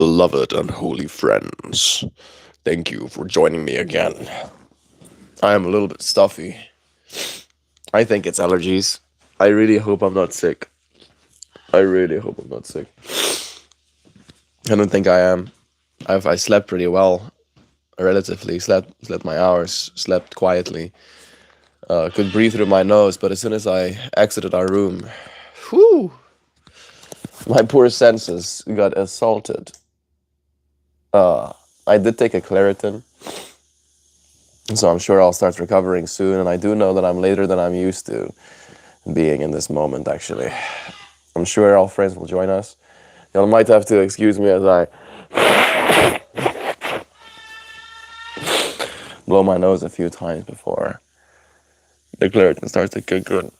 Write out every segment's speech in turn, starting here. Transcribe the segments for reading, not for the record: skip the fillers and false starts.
Beloved and holy friends, thank you for joining me again. I am a little bit stuffy. I think it's allergies. I really hope I'm not sick. I really hope I'm not sick. I don't think I am. I slept pretty well, relatively. Slept my hours. Slept quietly. Could breathe through my nose, but as soon as I exited our room, whew, my poor senses got assaulted. I did take a Claritin, so I'm sure I'll start recovering soon. And I do know that I'm later than I'm used to being in this moment, actually. I'm sure our friends will join us. Y'all might have to excuse me as I blow my nose a few times before the Claritin starts to kick in.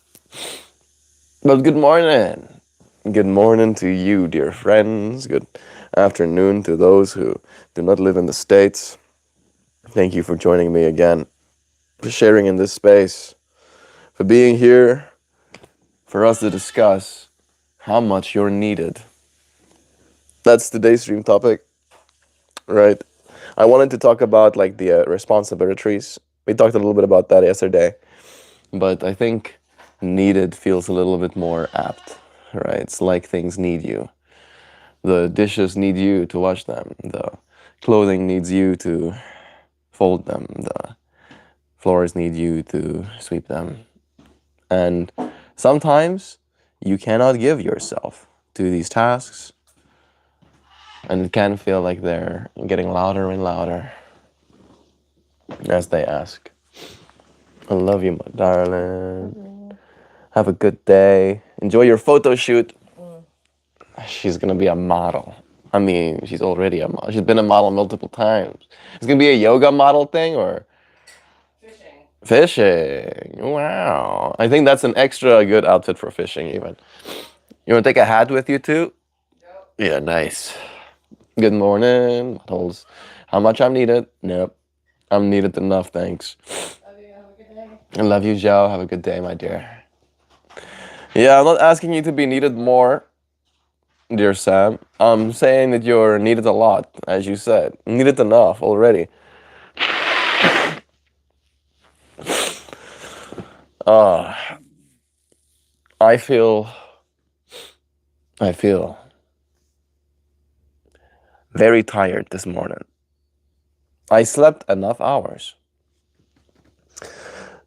But good morning. Good morning to you, dear friends. Good afternoon to those who do not live in the States. Thank you for joining me again, for sharing in this space, for being here, for us to discuss how much you're needed. That's today's stream topic, right? I wanted to talk about like the responsibilities. We talked a little bit about that yesterday, but I think needed feels a little bit more apt, right? It's like things need you. The dishes need you to wash them. The clothing needs you to fold them. The floors need you to sweep them. And sometimes you cannot give yourself to these tasks, and it can feel like they're getting louder and louder as they ask. I love you, my darling. Have a good day. Enjoy your photo shoot. She's gonna be a model. I mean, she's already a model. She's been a model multiple times. It's gonna be a yoga model thing or Fishing. fishing. Wow. I think that's an extra good outfit for fishing even. You wanna take a hat with you too? Yep. Yeah, nice. Good morning. Holds how much I'm needed? Nope. I'm needed enough, thanks. Love you. Have a good day. I love you, Joe. Have a good day, my dear. Yeah, I'm not asking you to be needed more, dear Sam. I'm saying that you're needed a lot, as you said. Needed enough already. Uh, I feel I feel very tired this morning. I slept enough hours.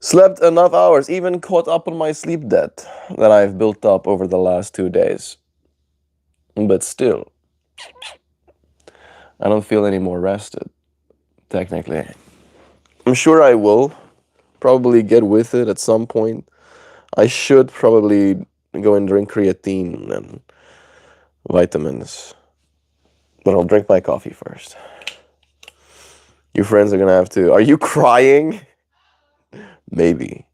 Slept enough hours, even caught up on my sleep debt that I've built up over the last 2 days. But still, I don't feel any more rested, technically. I'm sure I will probably get with it at some point. I should probably go and drink creatine and vitamins. But I'll drink my coffee first. You friends are gonna have to. Are you crying? Maybe.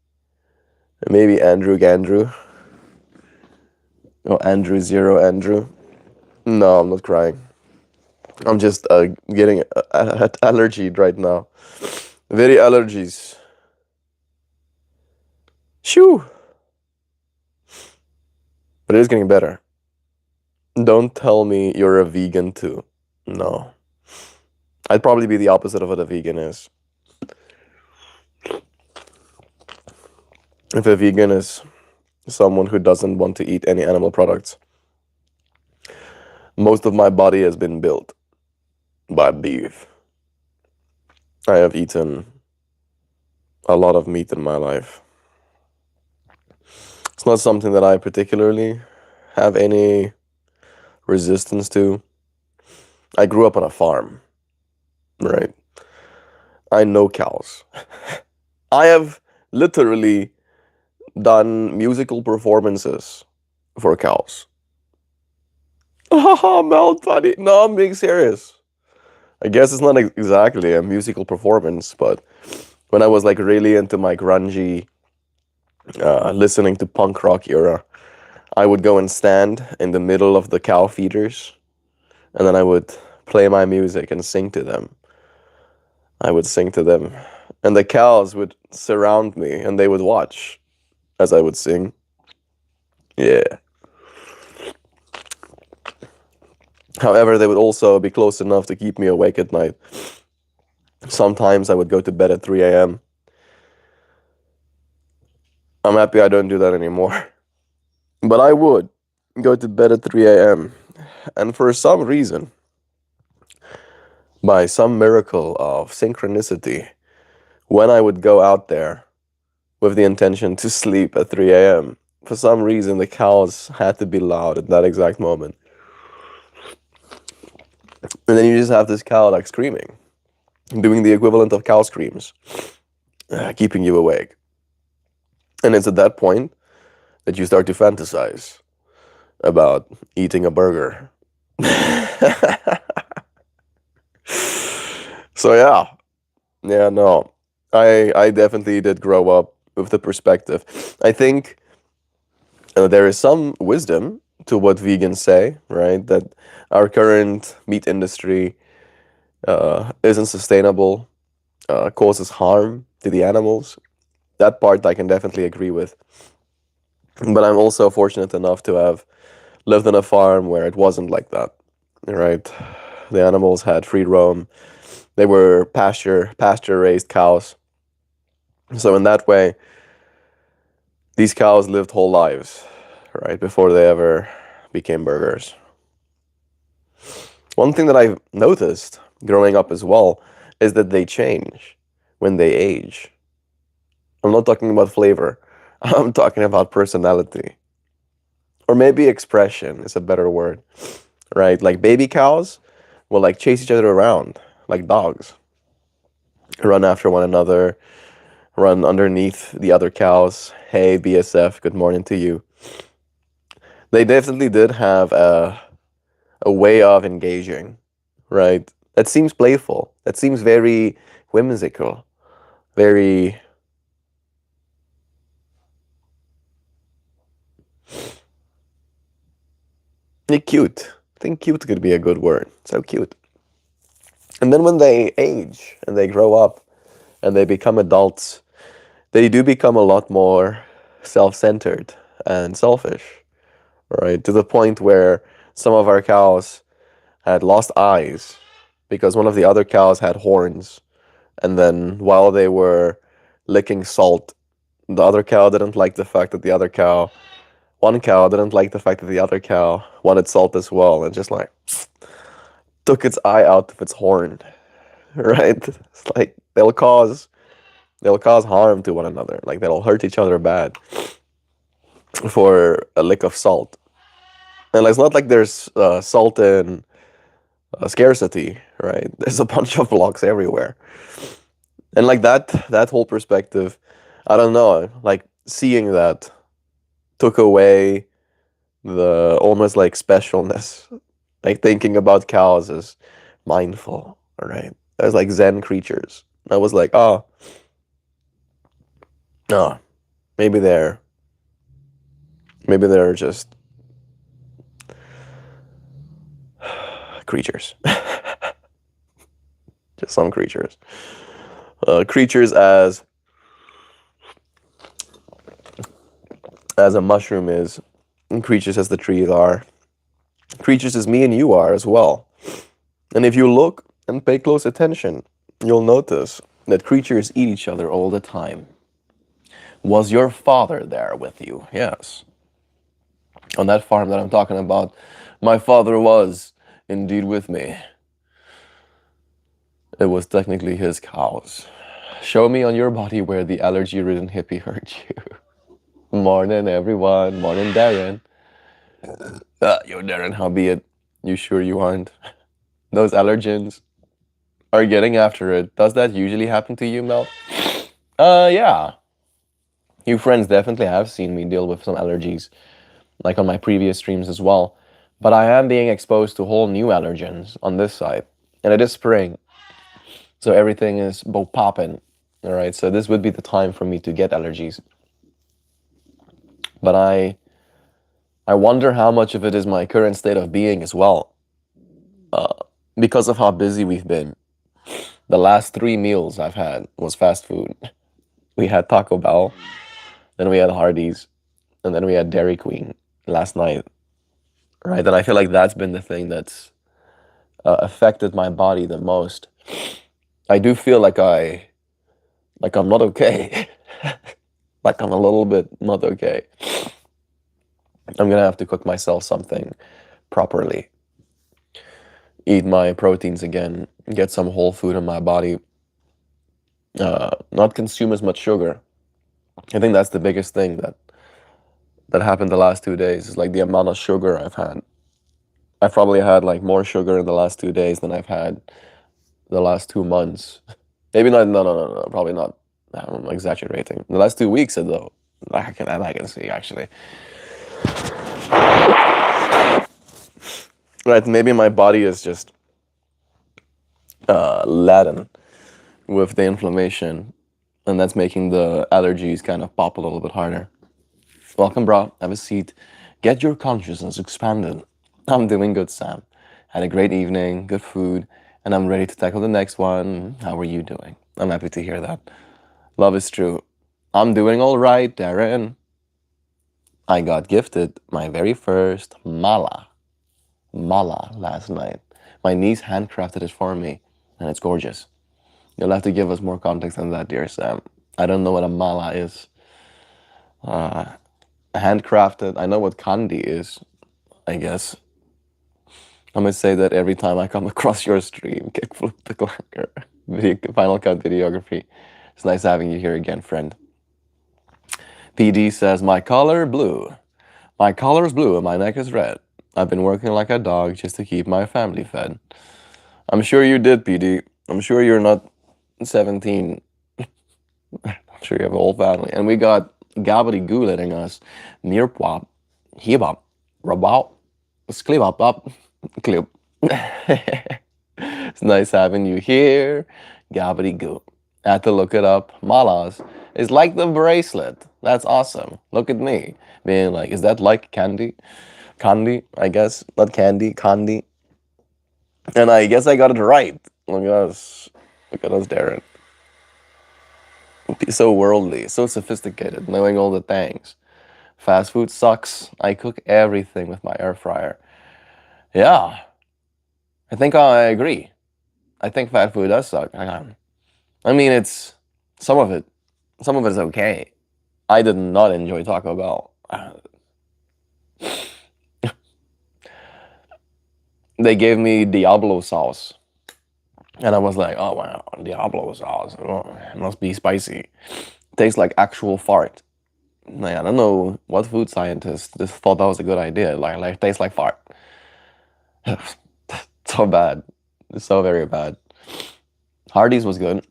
Maybe Andrew Gandrew. Oh, Andrew Zero Andrew. No, I'm not crying. I'm just getting allergied right now. Very allergies. Shoo! But it is getting better. Don't tell me you're a vegan too. No. I'd probably be the opposite of what a vegan is. If a vegan is someone who doesn't want to eat any animal products, most of my body has been built by beef. I have eaten a lot of meat in my life. It's not something that I particularly have any resistance to. I grew up on a farm, right? I know cows. I have literally done musical performances for cows. Haha, melt buddy. No, I'm being serious. I guess it's not exactly a musical performance, but when I was like really into my grungy, listening to punk rock era, I would go and stand in the middle of the cow feeders, and then I would play my music and sing to them. I would sing to them, and the cows would surround me, and they would watch as I would sing. Yeah. However, they would also be close enough to keep me awake at night. Sometimes I would go to bed at 3 a.m. I'm happy I don't do that anymore. But I would go to bed at 3 a.m. And for some reason, by some miracle of synchronicity, when I would go out there with the intention to sleep at 3 a.m., for some reason the cows had to be loud at that exact moment. And then you just have this cow like screaming, doing the equivalent of cow screams, keeping you awake. And it's at that point that you start to fantasize about eating a burger. So yeah, no, I definitely did grow up with the perspective. I think there is some wisdom to what vegans say, right? That our current meat industry isn't sustainable, causes harm to the animals. That part I can definitely agree with. But I'm also fortunate enough to have lived on a farm where it wasn't like that, right? The animals had free roam. They were pasture raised cows. So in that way, these cows lived whole lives, right, before they ever became burgers. One thing that I've noticed growing up as well is that they change when they age. I'm not talking about flavor. I'm talking about personality. Or maybe expression is a better word, right? Like baby cows will like chase each other around like dogs, run after one another, run underneath the other cows. Hey, BSF, good morning to you. They definitely did have a way of engaging, right? That seems playful. That seems very whimsical, very cute. I think cute could be a good word. So cute. And then when they age and they grow up and they become adults, they do become a lot more self-centered and selfish, right? To the point where some of our cows had lost eyes because one of the other cows had horns. And then while they were licking salt, the other cow didn't like the fact that the other cow, one cow didn't like the fact that the other cow wanted salt as well, and just like took its eye out of its horn, right? It's like they'll cause harm to one another. Like they'll hurt each other bad for a lick of salt. And it's not like there's salt in scarcity, right? There's a bunch of blocks everywhere. And like that whole perspective, I don't know, like seeing that took away the almost like specialness. Like thinking about cows as mindful, right? As like Zen creatures. I was like, oh, no, maybe they're just creatures. Just some creatures. Creatures as a mushroom is, and creatures as the trees are. Creatures as me and you are as well. And if you look and pay close attention, you'll notice that creatures eat each other all the time. Was your father there with you? Yes. On that farm that I'm talking about, my father was indeed with me. It was technically his cows. Show me on your body where the allergy-ridden hippie hurt you. Morning, everyone. Morning, Darren. Yo, Darren, how be it? You sure you aren't? Those allergens are getting after it. Does that usually happen to you, Mel? Yeah. You friends definitely have seen me deal with some allergies, like on my previous streams as well. But I am being exposed to whole new allergens on this side. And it is spring, so everything is bo poppin'. All right, so this would be the time for me to get allergies. But I wonder how much of it is my current state of being as well. Because of how busy we've been. The last 3 meals I've had was fast food. We had Taco Bell, then we had Hardee's, and then we had Dairy Queen last night. Right? And I feel like that's been the thing that's affected my body the most. I do feel like I'm not okay. Like I'm a little bit not okay. I'm gonna have to cook myself something properly, eat my proteins again, get some whole food in my body, not consume as much sugar. I think that's the biggest thing that happened the last 2 days is like the amount of sugar I've had. I've probably had like more sugar in the last 2 days than I've had the last 2 months. Maybe not. No, no, no, no. Probably not. I'm exaggerating. The last 2 weeks though, I can see actually. Right, maybe my body is just laden with the inflammation, and that's making the allergies kind of pop a little bit harder. Welcome, bro. Have a seat. Get your consciousness expanded. I'm doing good, Sam. Had a great evening, good food, and I'm ready to tackle the next one. How are you doing? I'm happy to hear that. Love is true. I'm doing all right, Darren. I got gifted my very first mala last night. My niece handcrafted it for me, and it's gorgeous. You'll have to give us more context than that, dear Sam. I don't know what a mala is. Handcrafted, I know what kandi is, I guess. I'm gonna say that every time I come across your stream, Kickflip Pickle video, Final Cut videography. It's nice having you here again, friend. PD says, my collar blue. My collar is blue and my neck is red. I've been working like a dog just to keep my family fed. I'm sure you did, PD. I'm sure you're not 17. I'm sure you have a whole family. And we got Gabadygoo letting us Nearpwap, Hebop, Rabop, Sklibop, Clip. It's nice having you here. Gabadygoo. I had to look it up. Malas is like the bracelet. That's awesome. Look at me being like, is that like candy? Candy, I guess. Not candy, candy. And I guess I got it right. Look at us. Look at us, Darren. So worldly, so sophisticated, knowing all the things. Fast food sucks. I cook everything with my air fryer. Yeah, I think I agree. I think fast food does suck. I mean, it's some of it. Some of it is okay. I did not enjoy Taco Bell. They gave me Diablo sauce, and I was like, "Oh wow, Diablo sauce. Oh, it must be spicy. Tastes like actual fart." Like, I don't know what food scientist just thought that was a good idea. Like tastes like fart. So bad, so very bad. Hardee's was good.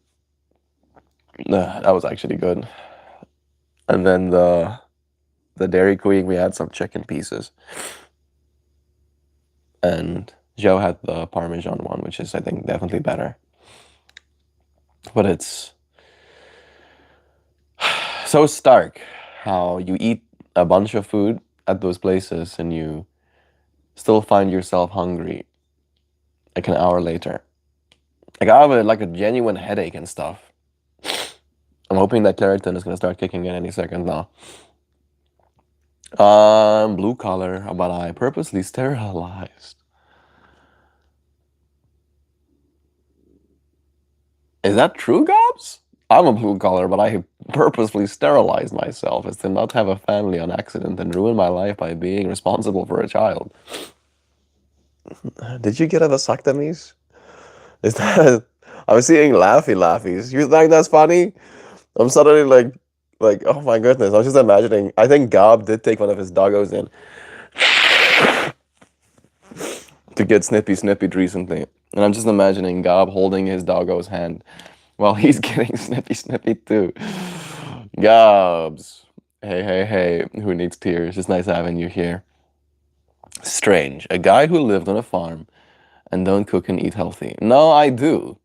That was actually good. And then the Dairy Queen, we had some chicken pieces, and Joe had the Parmesan one, which is I think definitely better. But it's so stark how you eat a bunch of food at those places and you still find yourself hungry like an hour later. Like I have like a genuine headache and stuff. I'm hoping that keratin is gonna start kicking in any second now. Blue collar, but I purposely sterilized. Is that true, Gobs? I'm a blue collar, but I purposefully sterilized myself as to not have a family on accident and ruin my life by being responsible for a child. Did you get a vasectomies? Is that? I'm seeing laughies. You think that's funny? I'm suddenly like, oh my goodness. I was just imagining. I think Gob did take one of his doggos in to get snippied recently. And I'm just imagining Gob holding his doggo's hand while he's getting snippy too. Gobs. Hey. Who needs tears? It's nice having you here. Strange. A guy who lived on a farm and don't cook and eat healthy. No, I do.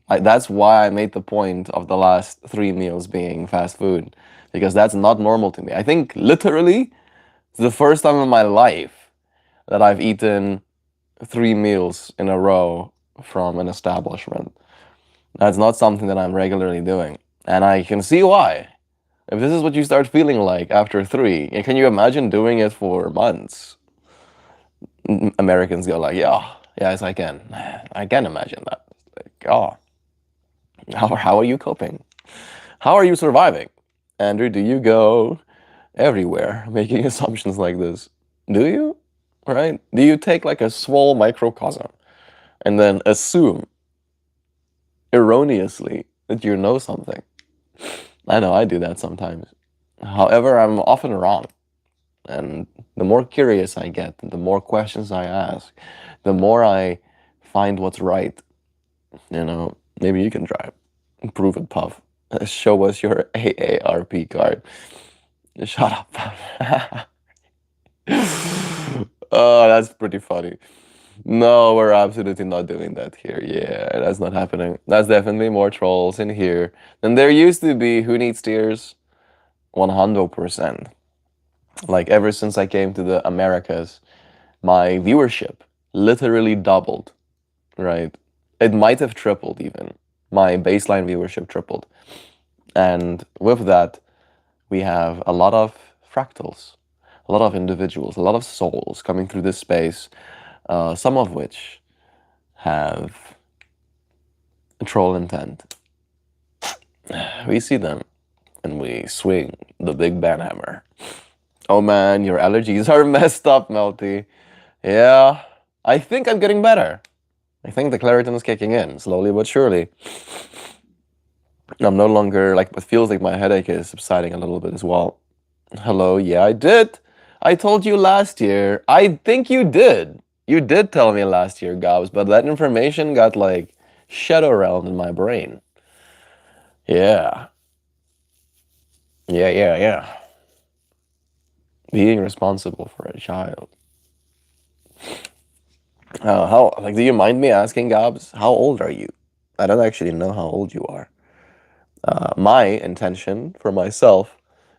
That's why I made the point of the last 3 meals being fast food, because that's not normal to me. I think literally it's the first time in my life that I've eaten 3 meals in a row from an establishment. That's not something that I'm regularly doing. And I can see why. If this is what you start feeling like after three, can you imagine doing it for months? Americans go like, yeah, Yes, I can. I can imagine that. Like, oh, how are you coping? How are you surviving? Andrew, do you go everywhere making assumptions like this? Do you? Right? Do you take like a small microcosm and then assume erroneously that you know something? I know I do that sometimes. However, I'm often wrong. And the more curious I get, the more questions I ask, the more I find what's right. Maybe you can try it. Prove it, Puff. Show us your AARP card. Shut up, Puff. Oh, that's pretty funny. No, we're absolutely not doing that here. Yeah, that's not happening. That's definitely more trolls in here than there used to be. Who needs tears? 100%. Like, ever since I came to the Americas, my viewership literally doubled, right? It might have tripled even. My baseline viewership tripled. And with that, we have a lot of fractals, a lot of individuals, a lot of souls coming through this space, some of which have a troll intent. We see them and we swing the big banhammer. Oh man, your allergies are messed up, Melty. Yeah, I think I'm getting better. I think the Claritin is kicking in, slowly but surely. I'm no longer, like, it feels like my headache is subsiding a little bit as well. Hello, yeah, I did. I told you last year. I think you did. You did tell me last year, Gabs, but that information got, like, shadow realmed in my brain. Yeah. Yeah. Being responsible for a child. Do you mind me asking, Gabs, how old are you? I don't actually know how old you are. My intention for myself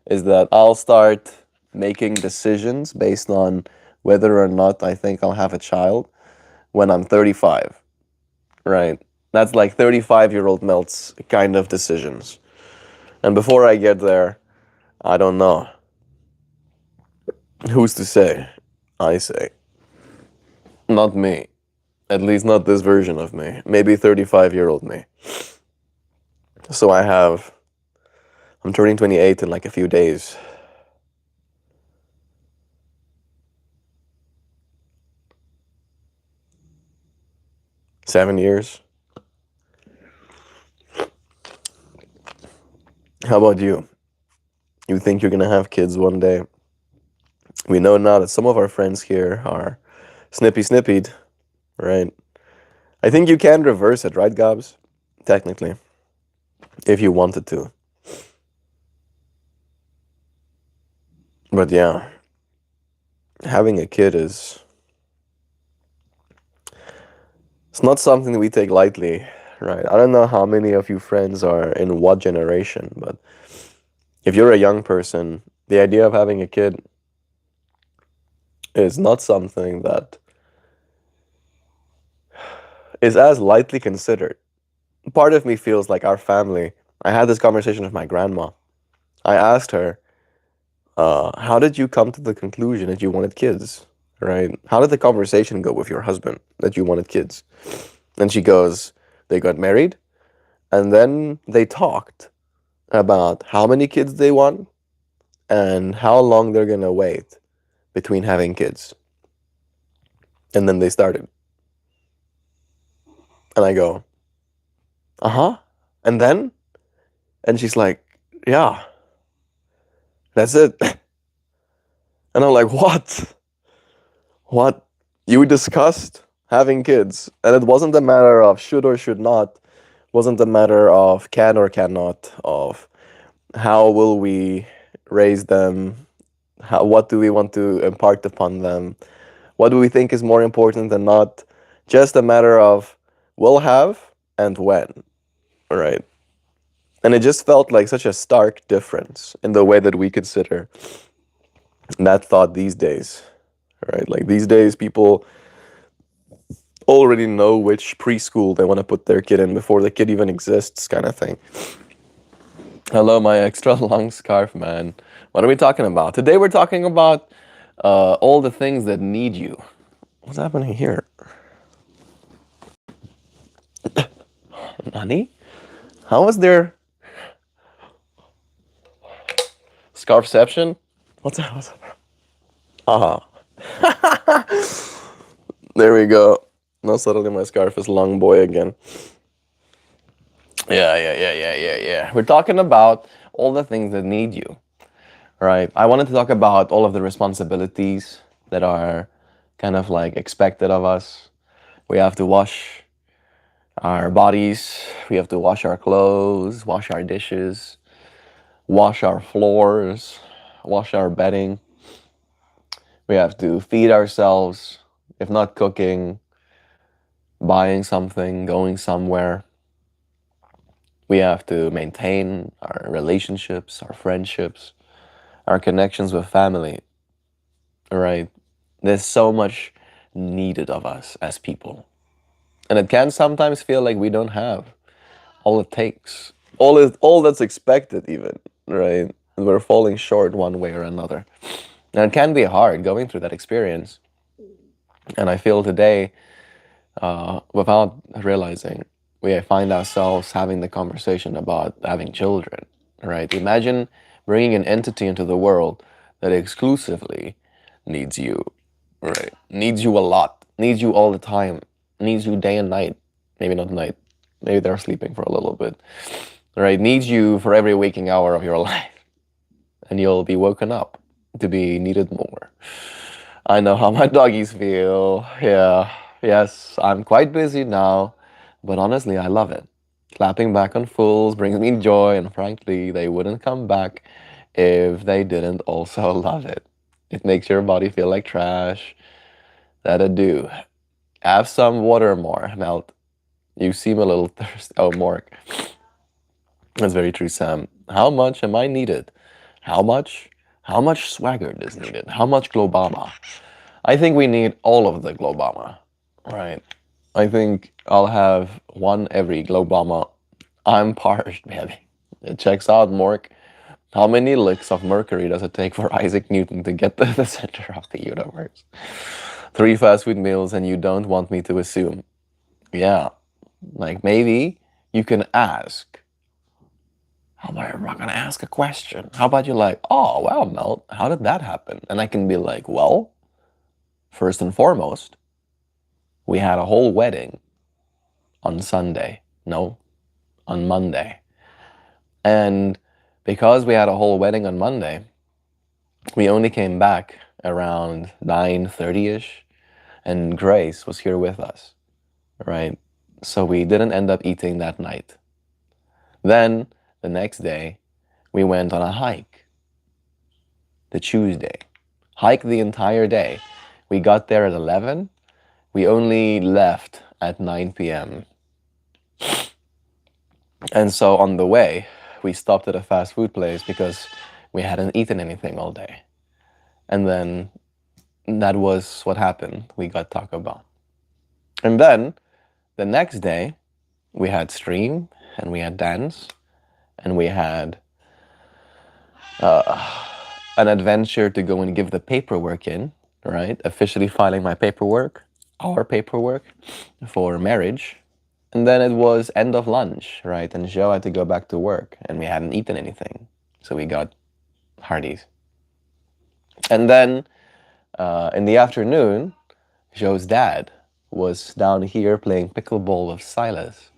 is that I'll start making decisions based on whether or not I think I'll have a child when I'm 35, right? That's like 35-year-old Melt's kind of decisions. And before I get there, I don't know. Who's to say? I say. Not me. At least not this version of me. Maybe 35-year-old me. So I'm turning 28 in like a few days. 7 years. How about you? You think you're gonna have kids one day? We know now that some of our friends here are snippied, right? I think you can reverse it, right, Gabs? Technically, if you wanted to. But yeah, having a kid it's not something that we take lightly, right? I don't know how many of you friends are in what generation, but if you're a young person, the idea of having a kid is not something that is as lightly considered. Part of me feels like our family. I had this conversation with my grandma. I asked her, how did you come to the conclusion that you wanted kids? Right? How did the conversation go with your husband that you wanted kids? And she goes, they got married and then they talked about how many kids they want and how long they're going to wait between having kids. And then they started. And I go, uh-huh. And then? And she's like, yeah, that's it. And I'm like, what? What? You discussed having kids, and it wasn't a matter of should or should not, wasn't a matter of can or cannot, of how will we raise them, what do we want to impart upon them, what do we think is more important than not, just a matter of will have and when, right? And it just felt like such a stark difference in the way that we consider that thought these days, right? Like these days, people already know which preschool they want to put their kid in before the kid even exists, kind of thing. Hello, my extra long scarf, man. What are we talking about? Today we're talking about all the things that need you. What's happening here? Money? How was their scarfception? What's that? What's that? Ah, there we go. Now suddenly my scarf is long boy again. Yeah. We're talking about all the things that need you, right? I wanted to talk about all of the responsibilities that are kind of like expected of us. We have to wash our bodies, we have to wash our clothes, wash our dishes, wash our floors, wash our bedding. We have to feed ourselves, if not cooking, buying something, going somewhere. We have to maintain our relationships, our friendships, our connections with family, right? There's so much needed of us as people. And it can sometimes feel like we don't have all it takes, all that's expected even, right? And we're falling short one way or another. And it can be hard going through that experience. And I feel today, without realizing, we find ourselves having the conversation about having children, right? Imagine bringing an entity into the world that exclusively needs you, right? Needs you a lot, needs you all the time, needs you day and night. Maybe not night, maybe they're sleeping for a little bit, right? Needs you for every waking hour of your life. And you'll be woken up to be needed more. I know how my doggies feel. Yeah, yes, I'm quite busy now, but honestly, I love it. Clapping back on fools brings me joy, and frankly, they wouldn't come back if they didn't also love it. It makes your body feel like trash. That'd do. Have some water more, Melt. You seem a little thirsty. Oh, Mark. That's very true, Sam. How much am I needed? How much? How much swagger is needed? How much globama? I think we need all of the globama, right? I think I'll have one every globama. I'm parched, baby. It checks out, Mork. How many licks of mercury does it take for Isaac Newton to get to the center of the universe? 3 fast food meals, and you don't want me to assume. Yeah, like maybe you can ask. How about I'm not gonna ask a question? How about you like, oh wow, Mel, how did that happen? And I can be like, well, first and foremost, we had a whole wedding on Sunday. No, on Monday. And because we had a whole wedding on Monday, we only came back around 9:30ish, and Grace was here with us, right? So we didn't end up eating that night. Then the next day, we went on a hike, the Tuesday. Hiked the entire day. We got there at 11. We only left at 9 p.m. And so on the way, we stopped at a fast food place because we hadn't eaten anything all day. And then that was what happened. We got Taco Bell. And then the next day, we had stream and we had dance and we had an adventure to go and give the paperwork in, right? Officially filing my paperwork, our paperwork for marriage. And then it was end of lunch, right? And Joe had to go back to work and we hadn't eaten anything. So we got Hardee's. And then in the afternoon, Joe's dad was down here playing pickleball with Silas,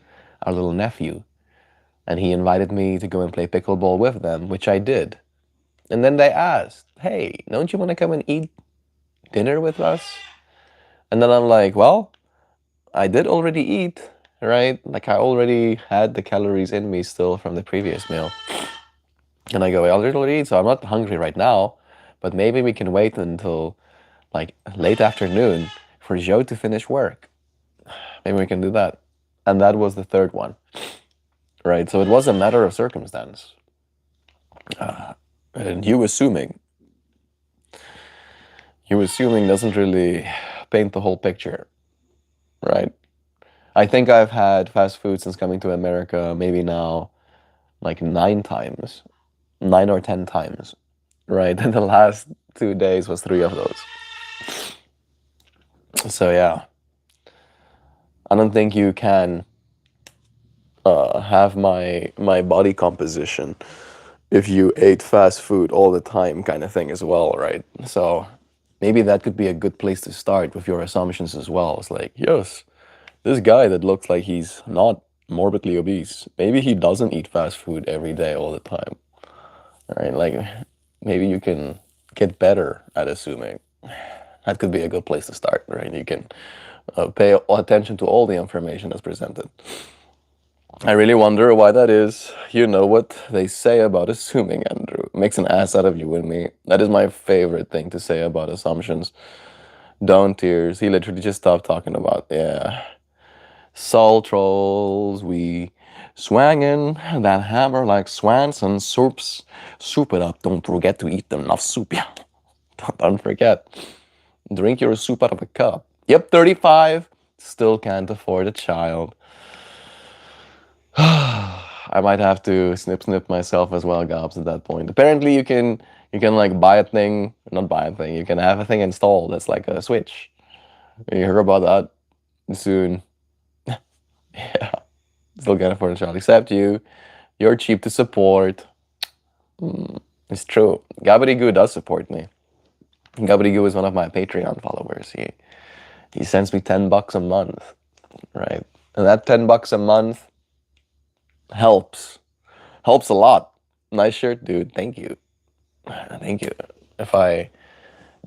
our little nephew. And he invited me to go and play pickleball with them, which I did. And then they asked, hey, don't you want to come and eat dinner with us? And then I'm like, well, I did already eat, right? Like I already had the calories in me still from the previous meal. And I go, I already eat, so I'm not hungry right now. But maybe we can wait until like late afternoon for Joe to finish work. Maybe we can do that. And that was the third one, right? So it was a matter of circumstance. And you assuming doesn't really paint the whole picture, right? I think I've had fast food since coming to America maybe now like 9 times, 9 or 10 times, right? And the last 2 days was three of those. So yeah, I don't think you can have my body composition if you ate fast food all the time, kind of thing as well, right? So maybe that could be a good place to start with your assumptions as well. It's like, yes, this guy that looks like he's not morbidly obese, maybe he doesn't eat fast food every day all the time, right? Like maybe you can get better at assuming. That could be a good place to start, right? You can pay attention to all the information that's presented. I really wonder why that is. You know what they say about assuming, Andrew. Makes an ass out of you and me. That is my favorite thing to say about assumptions. Don't tears. He literally just stopped talking about, yeah. Soul trolls, we swangin' that hammer like swans and soups. Soup it up. Don't forget to eat enough soup, yeah. Don't forget. Drink your soup out of a cup. Yep, 35. Still can't afford a child. I might have to snip myself as well, Gobs, at that point. Apparently you can like buy a thing, not buy a thing, you can have a thing installed that's like a switch. You heard about that soon. Yeah. Still can't afford a child. Except you're cheap to support. It's true. Gabadygoo does support me. Gabadygoo is one of my Patreon followers. He sends me $10 a month, right? And that $10 a month helps. Helps a lot. Nice shirt, dude. Thank you. Thank you. If I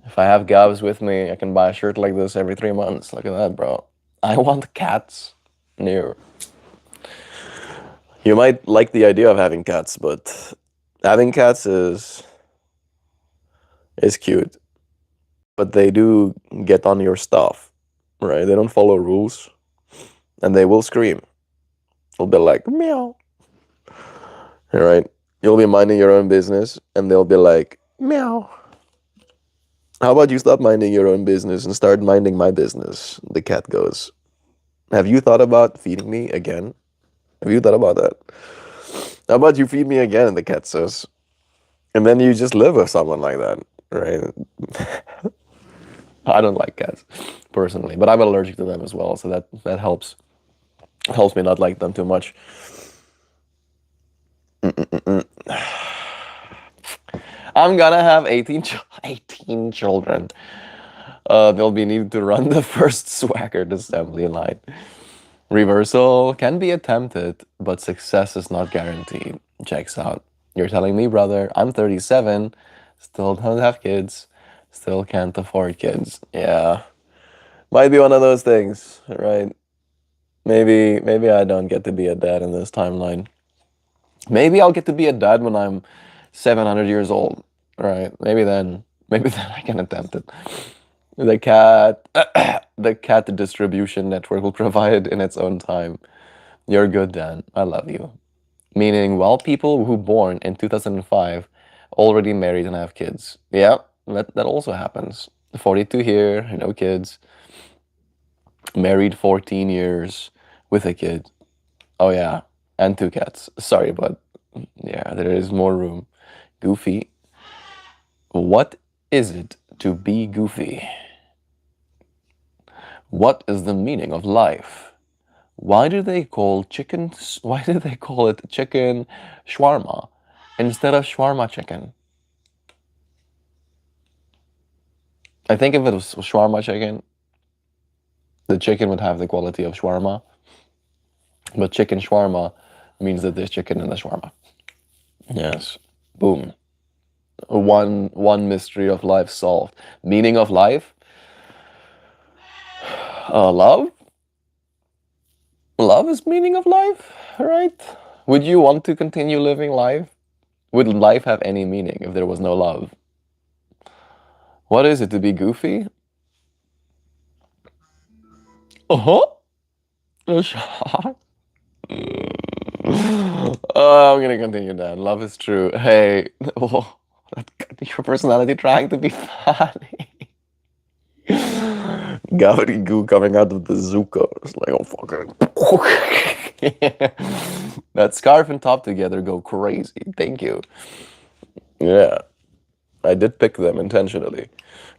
if I have Gabs with me, I can buy a shirt like this every 3 months. Look at that, bro. I want cats near. You might like the idea of having cats, but having cats is cute. But they do get on your stuff, right? They don't follow rules, and they will scream. They'll be like meow, right? You'll be minding your own business, and they'll be like meow. How about you stop minding your own business and start minding my business? The cat goes. Have you thought about feeding me again? Have you thought about that? How about you feed me again? And the cat says. And then you just live with someone like that, right? I don't like cats personally, but I'm allergic to them as well, so that helps me not like them too much. I'm gonna have 18 children. They'll be needed to run the first Swaggered assembly line. Reversal can be attempted, but success is not guaranteed. Checks out. You're telling me, brother, I'm 37, still don't have kids, still can't afford kids. Yeah. Might be one of those things, right? Maybe I don't get to be a dad in this timeline. Maybe I'll get to be a dad when I'm 700 years old, right? Maybe then I can attempt it. The cat, the cat distribution network will provide it in its own time. You're good, Dan. I love you. Meaning, well, people who born in 2005 already married and have kids. Yeah, that also happens. 42 here, no kids. Married 14 years with a kid. Oh yeah, and two cats. Sorry, but yeah, there is more room. Goofy. What is it to be goofy? What is the meaning of life? Why do they call chicken? Why do they call it chicken shawarma instead of shawarma chicken? I think if it was shawarma chicken, the chicken would have the quality of shawarma. But chicken shawarma means that there's chicken in the shawarma. Yes. Boom. One mystery of life solved. Meaning of life? Love? Love is meaning of life, right? Would you want to continue living life? Would life have any meaning if there was no love? What is it to be goofy? Uh-huh. A shot. I'm gonna continue that. Love is true. Hey, oh, your personality trying to be funny. Goo coming out of the Zuko. It's like, oh, fucking. That scarf and top together go crazy. Thank you. Yeah, I did pick them intentionally.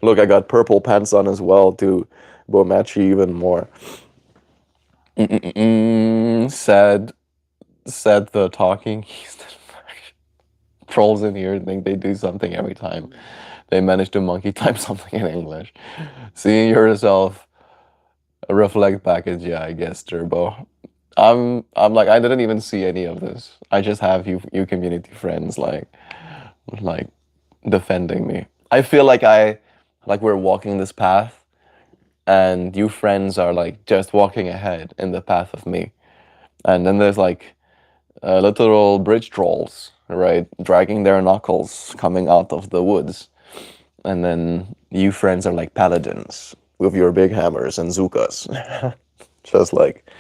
Look, I got purple pants on as well to match you even more. Sad. said the talking keys. Trolls in here think they do something every time they manage to monkey type something in English. Seeing yourself reflect package, yeah, I guess, Turbo. I'm like I didn't even see any of this. I just have you community friends like defending me. I feel like we're walking this path and you friends are like just walking ahead in the path of me. And then there's like literal bridge trolls, right? Dragging their knuckles coming out of the woods. And then you friends are like paladins with your big hammers and zookas. Just like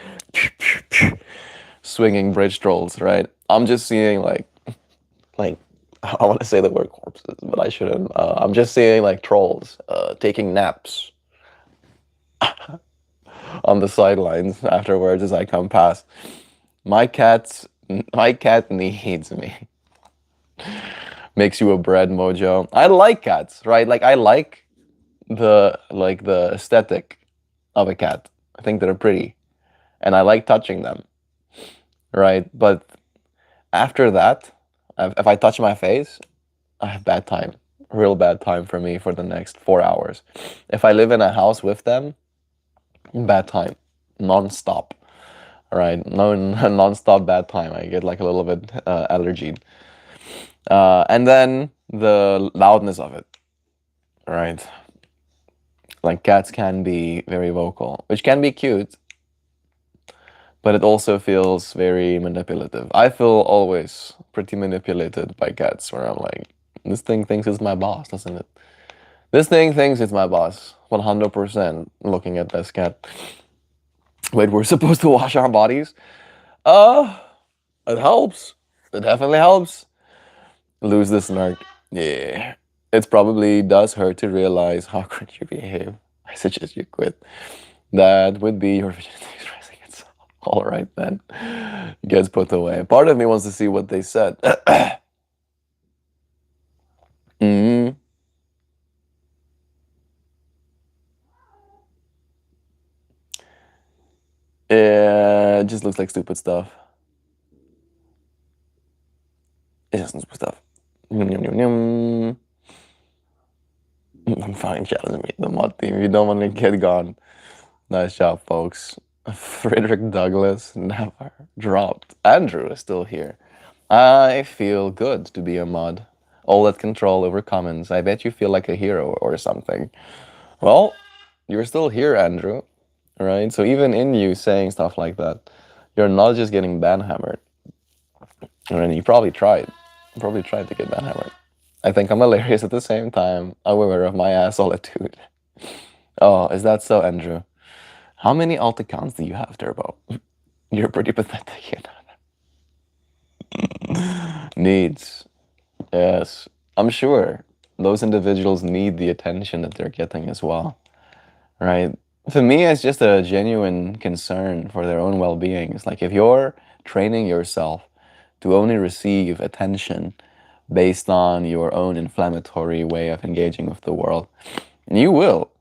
swinging bridge trolls, right? I'm just seeing like I want to say the word corpses, but I shouldn't. I'm just seeing like trolls taking naps on the sidelines afterwards as I come past. My cat's my cat needs me. Makes you a bread mojo. I like cats, right? Like I like the aesthetic of a cat. I think they're pretty, and I like touching them, right? But after that, if I touch my face, I have bad time, real bad time for me for the next 4 hours. If I live in a house with them, bad time, non-stop. Right, no, non-stop bad time. I get like a little bit allergy, and then the loudness of it. Right, like cats can be very vocal, which can be cute, but it also feels very manipulative. I feel always pretty manipulated by cats, where I'm like, this thing thinks it's my boss, doesn't it? This thing thinks it's my boss, 100%. Looking at this cat. Wait, we're supposed to wash our bodies? Uh, it helps. It definitely helps. Lose the snark. Yeah. It probably does hurt to realize how cringe you behave. I suggest you quit. That would be your virginity expressing itself. Alright then. Gets put away. Part of me wants to see what they said. mm. Yeah, it just looks like stupid stuff. It's just stupid stuff. Yum, yum, yum, yum. I'm fine challenging me, the mod team. You don't want to get gone. Nice job, folks. Frederick Douglass never dropped. Andrew is still here. I feel good to be a mod. All that control over comments. I bet you feel like a hero or something. Well, you're still here, Andrew. Right? So even in you saying stuff like that, you're not just getting banhammered. And you probably tried. You probably tried to get banhammered. I think I'm hilarious at the same time. I'm aware of my ass solitude. Oh, is that so, Andrew? How many alt accounts do you have, Turbo? You're pretty pathetic, you know. Needs. Yes. I'm sure those individuals need the attention that they're getting as well. Right? For me, it's just a genuine concern for their own well-being. It's like if you're training yourself to only receive attention based on your own inflammatory way of engaging with the world, you will.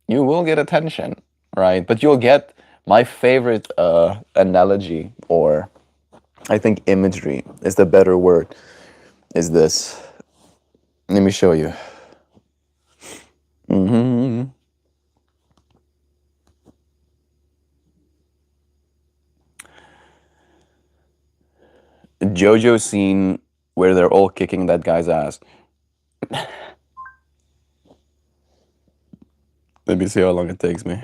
You will get attention, right? But you'll get my favorite analogy, or I think imagery is the better word, is this. Let me show you. Mm-hmm. JoJo scene where they're all kicking that guy's ass. Let me see how long it takes me.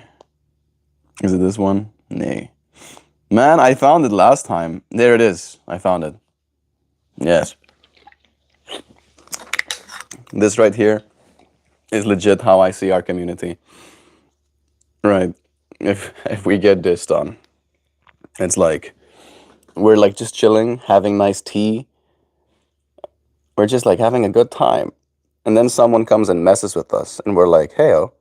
Is it this one? Nay. Man, I found it last time. There it is. I found it. Yes. This right here is legit how I see our community. Right. If we get this done, it's like we're like just chilling, having nice tea. We're just like having a good time. And then someone comes and messes with us, and we're like, hey, oh,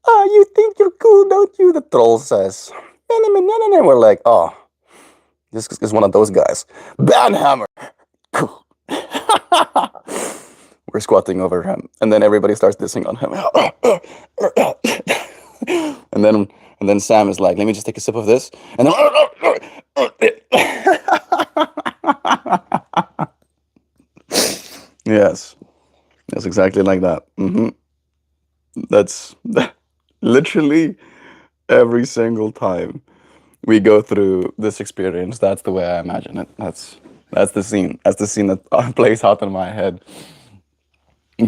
you think you're cool, don't you? The troll says. We're like, oh, this is one of those guys. Banhammer! We're squatting over him, and then everybody starts dissing on him. and then And then Sam is like, let me just take a sip of this. And then, yes, that's exactly like that. That's literally every single time we go through this experience. That's the way I imagine it. That's the scene. That's the scene that plays out in my head.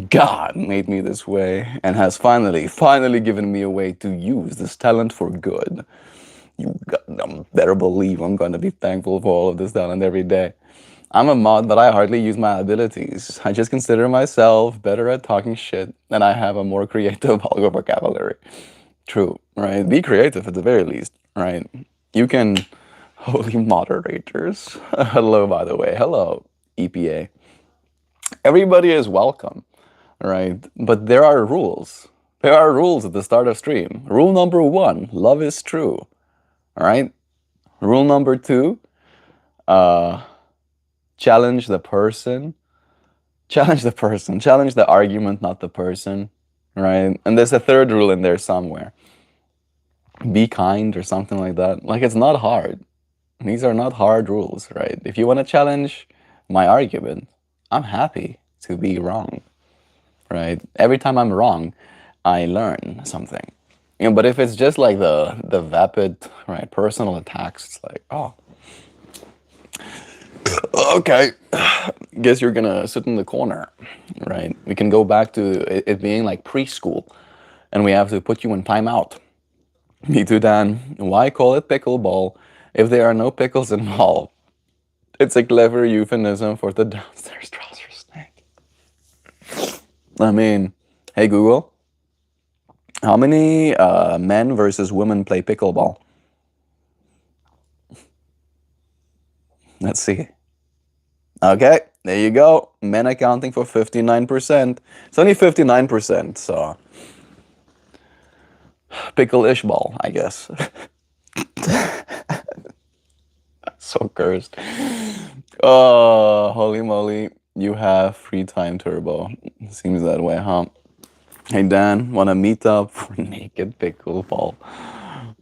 God made me this way and has finally given me a way to use this talent for good. You goddamn better believe I'm gonna be thankful for all of this talent every day. I'm a mod, but I hardly use my abilities. I just consider myself better at talking shit, and I have a more creative vulgar vocabulary. True, right? Be creative at the very least, right? You can. Holy moderators. Hello, by the way. Hello, EPA. Everybody is welcome, right? But there are rules. There are rules at the start of stream. Rule number one, love is true. All right. Rule number two, uh, challenge the person. Challenge the person. Challenge the argument, not the person. Right. And there's a third rule in there somewhere. Be kind or something like that. Like, it's not hard. These are not hard rules, right? If you want to challenge my argument, I'm happy to be wrong, right? Every time I'm wrong, I learn something. But if it's just like the vapid, right, personal attacks, it's like, oh, okay, guess you're gonna sit in the corner, right? We can go back to it being like preschool, and we have to put you in timeout. Me too, Dan. Why call it pickleball if there are no pickles involved? It's a clever euphemism for the downstairs trouser snake. I mean, hey Google, how many men versus women play pickleball? Let's see. Okay, there you go. Men accounting for 59%. It's only 59%, so pickle-ish ball, I guess. So cursed. Oh, holy moly. You have free time turbo. Seems that way, huh? Hey Dan, wanna meet up for naked pickleball?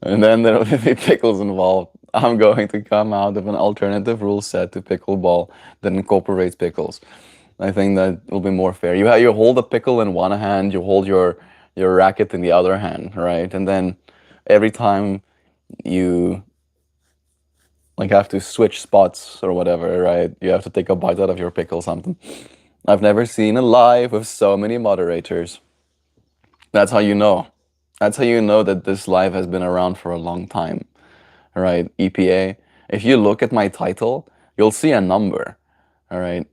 And then there will be pickles involved. I'm going to come out with an alternative rule set to pickleball that incorporates pickles. I think that will be more fair. You hold a pickle in one hand, you hold your racket in the other hand, right? And then every time you like have to switch spots or whatever, right? You have to take a bite out of your pickle something. I've never seen a live with so many moderators. That's how you know. That's how you know that this live has been around for a long time, right? EPA. If you look at my title, you'll see a number, all right?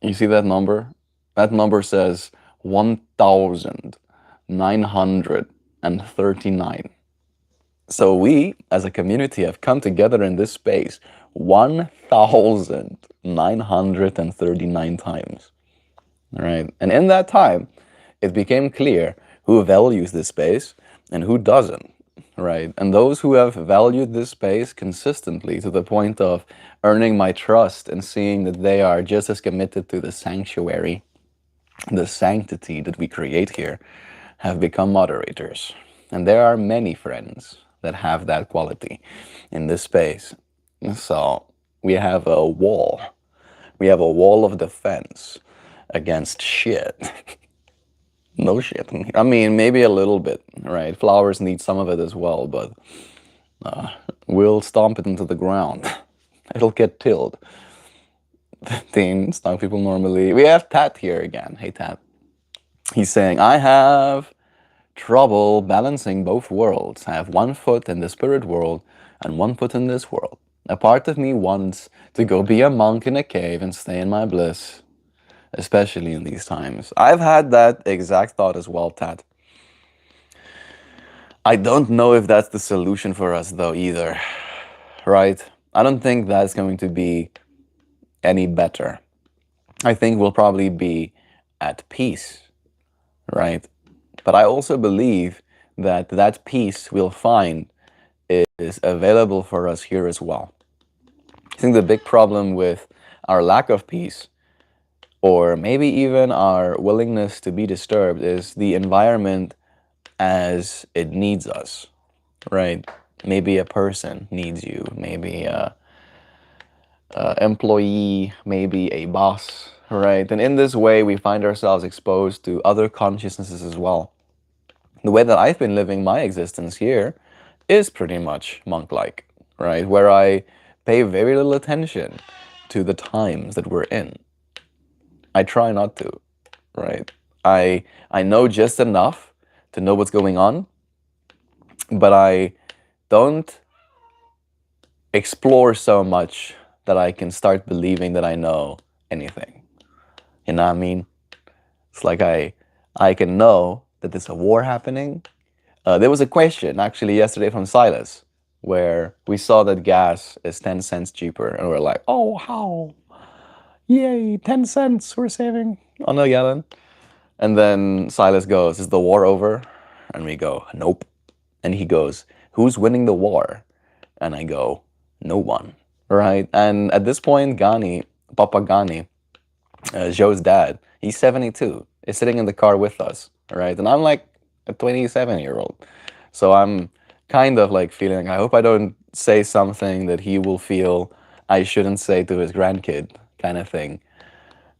You see that number? That number says 1,939. So we, as a community, have come together in this space 1,939 times, all right? And in that time, it became clear who values this space and who doesn't, right? And those who have valued this space consistently to the point of earning my trust and seeing that they are just as committed to the sanctuary, the sanctity that we create here, have become moderators. And there are many friends that have that quality in this space. So we have a wall. We have a wall of defense against shit. No shit. I mean, maybe a little bit, right? Flowers need some of it as well, but we'll stomp it into the ground. It'll get tilled. Things stung people normally. We have Tat here again. Hey, Tat. He's saying, I have trouble balancing both worlds. I have one foot in the spirit world and one foot in this world. A part of me wants to go be a monk in a cave and stay in my bliss, especially in these times. I've had that exact thought as well, Tat. I don't know if that's the solution for us, though, either, right? I don't think that's going to be any better. I think we'll probably be at peace, right? But I also believe that that peace we'll find is available for us here as well. I think the big problem with our lack of peace, or maybe even our willingness to be disturbed, is the environment as it needs us, right? Maybe a person needs you, maybe a employee, maybe a boss, right? And in this way, we find ourselves exposed to other consciousnesses as well. The way that I've been living my existence here is pretty much monk-like, right? Where I pay very little attention to the times that we're in. I try not to, right? I know just enough to know what's going on, but I don't explore so much that I can start believing that I know anything. You know what I mean? It's like I can know that there's a war happening. There was a question actually yesterday from Silas where we saw that gas is 10 cents cheaper and we're like, oh, how? Yay, 10 cents we're saving on a gallon. And then Silas goes, is the war over? And we go, nope. And he goes, who's winning the war? And I go, no one. Right? And at this point, Papa Gani, Joe's dad, he's 72, is sitting in the car with us. Right? And I'm like a 27-year-old. So I'm kind of like feeling, I hope I don't say something that he will feel I shouldn't say to his grandkid, kind of thing.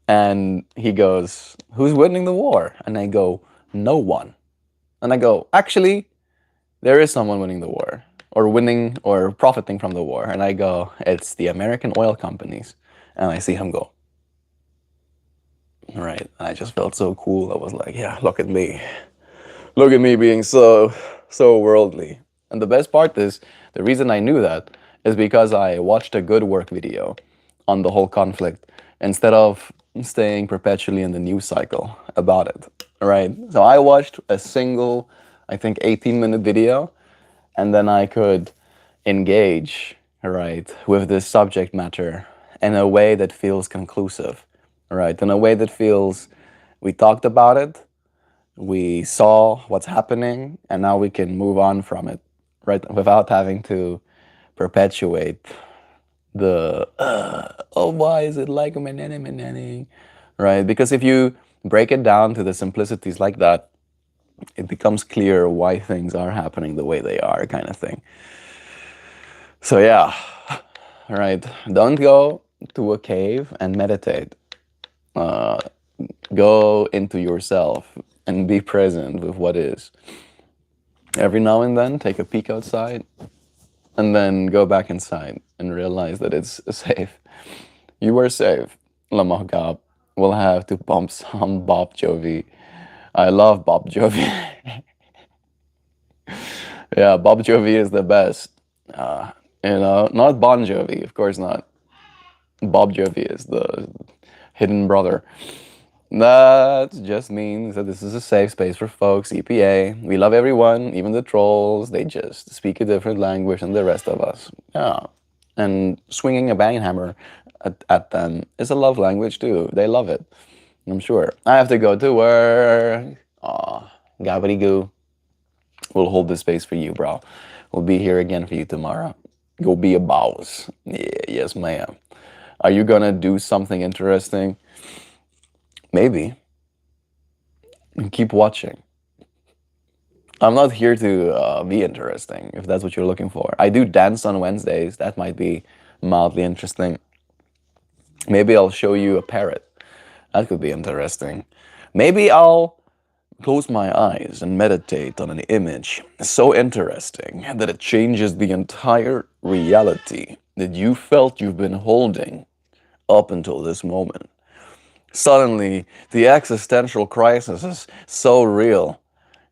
And he goes, who's winning the war? And I go, no one. And I go, actually, there is someone winning the war, or winning or profiting from the war. And I go, it's the American oil companies. And I see him go, right. And I just felt so cool. I was like, yeah, look at me. Look at me being so worldly. And the best part is, the reason I knew that is because I watched a good work video on the whole conflict instead of staying perpetually in the news cycle about it, right? So I watched a single, I think, 18-minute video, and then I could engage, right, with this subject matter in a way that feels conclusive, right? In a way that feels we talked about it, we saw what's happening, and now we can move on from it, right? Without having to perpetuate the, oh, why is it like a manana, right? Because if you break it down to the simplicities like that, it becomes clear why things are happening the way they are, kind of thing. So, yeah, right. Don't go to a cave and meditate. Uh, Go into yourself and be present with what is. Every now and then, take a peek outside and then go back inside and realize that it's safe. You are safe. Lamahgab. We'll have to pump some Bob Jovi. I love Bob Jovi. Yeah, Bob Jovi is the best. Not Bon Jovi, of course not. Bob Jovi is the hidden brother. That just means that this is a safe space for folks, EPA. We love everyone, even the trolls. They just speak a different language than the rest of us. Yeah. And swinging a bang hammer at them is a love language too. They love it, I'm sure. I have to go to work. Aw, goo. We'll hold this space for you, bro. We'll be here again for you tomorrow. Go be a boss. Yeah, yes, ma'am. Are you gonna do something interesting? Maybe. Keep watching. I'm not here to be interesting, if that's what you're looking for. I do dance on Wednesdays. That might be mildly interesting. Maybe I'll show you a parrot. That could be interesting. Maybe I'll close my eyes and meditate on an image so interesting that it changes the entire reality that you felt you've been holding up until this moment. Suddenly, the existential crisis is so real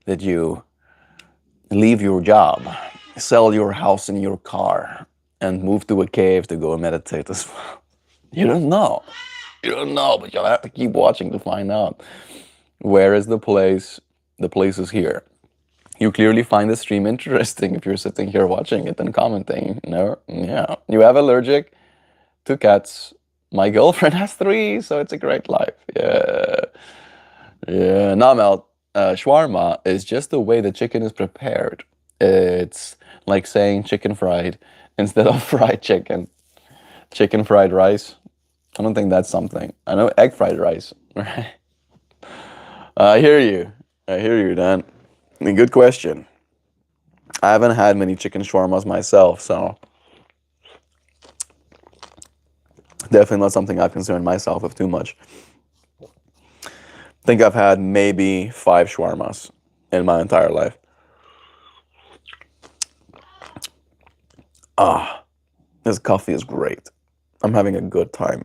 that you leave your job, sell your house and your car, and move to a cave to go and meditate as well. You don't know. You don't know, but you'll have to keep watching to find out. Where is the place? The place is here. You clearly find the stream interesting if you're sitting here watching it and commenting. No, yeah. You have allergic to cats. My girlfriend has 3, so it's a great life. Yeah. Yeah. Now, Mel, shawarma is just the way the chicken is prepared. It's like saying chicken fried instead of fried chicken. Chicken fried rice. I don't think that's something. I know egg fried rice. Right? I hear you. I hear you, Dan. I mean, good question. I haven't had many chicken shawarmas myself, so definitely not something I've concerned myself with too much. I think I've had maybe 5 shawarmas in my entire life. Ah, this coffee is great. I'm having a good time.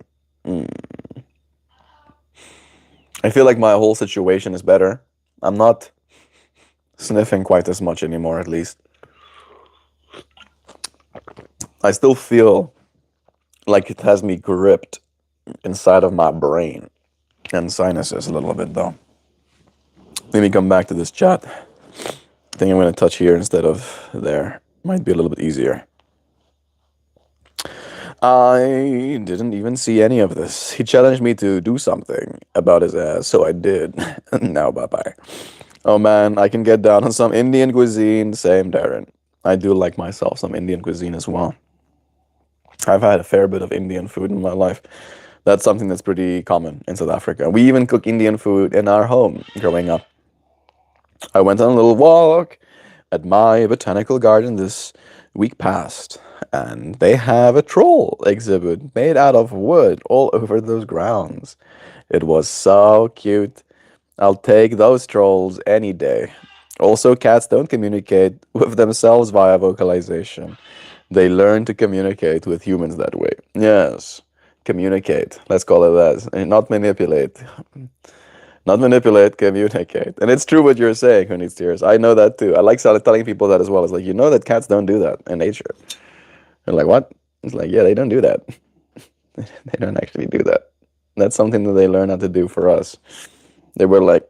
I feel like my whole situation is better. I'm not sniffing quite as much anymore, at least. I still feel like it has me gripped inside of my brain and sinuses a little bit, though. Let me come back to this chat. I think I'm going to touch here instead of there. Might be a little bit easier. I didn't even see any of this. He challenged me to do something about his ass, so I did. Now, bye bye. Oh man, I can get down on some Indian cuisine. Same, Darren. I do like myself some Indian cuisine as well. I've had a fair bit of Indian food in my life. That's something that's pretty common in South Africa. We even cook Indian food in our home growing up. I went on a little walk at my botanical garden this week past, and they have a troll exhibit made out of wood all over those grounds. It was so cute. I'll take those trolls any day. Also, cats don't communicate with themselves via vocalization. They learn to communicate with humans that way. Yes, communicate. Let's call it that. And not manipulate. Not manipulate, communicate. And it's true what you're saying, Who Needs Tears. I know that too. I like telling people that as well. It's like, you know that cats don't do that in nature. They're like, what? It's like, yeah, they don't do that. They don't actually do that. That's something that they learn how to do for us. They were like,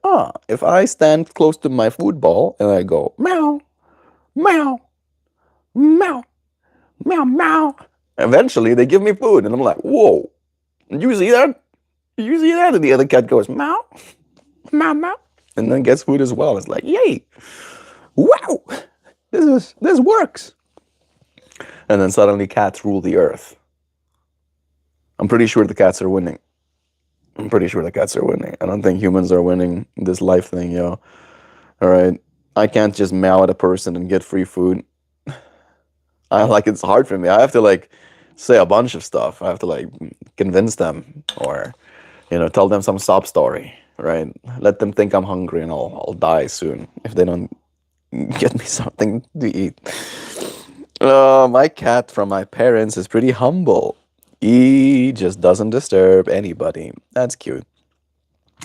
if I stand close to my food ball and I go, meow, meow, meow, meow, meow, eventually they give me food. And I'm like, whoa, did you see that? Did you see that? And the other cat goes, meow, meow, meow, and then gets food as well. It's like, yay, wow, this works. And then suddenly cats rule the earth. I'm pretty sure the cats are winning. I'm pretty sure the cats are winning. I don't think humans are winning this life thing, yo. All right. I can't just meow at a person and get free food. It's hard for me. I have to say a bunch of stuff. I have to convince them or tell them some sob story, right? Let them think I'm hungry and I'll die soon if they don't get me something to eat. My cat from my parents is pretty humble. He just doesn't disturb anybody. That's cute.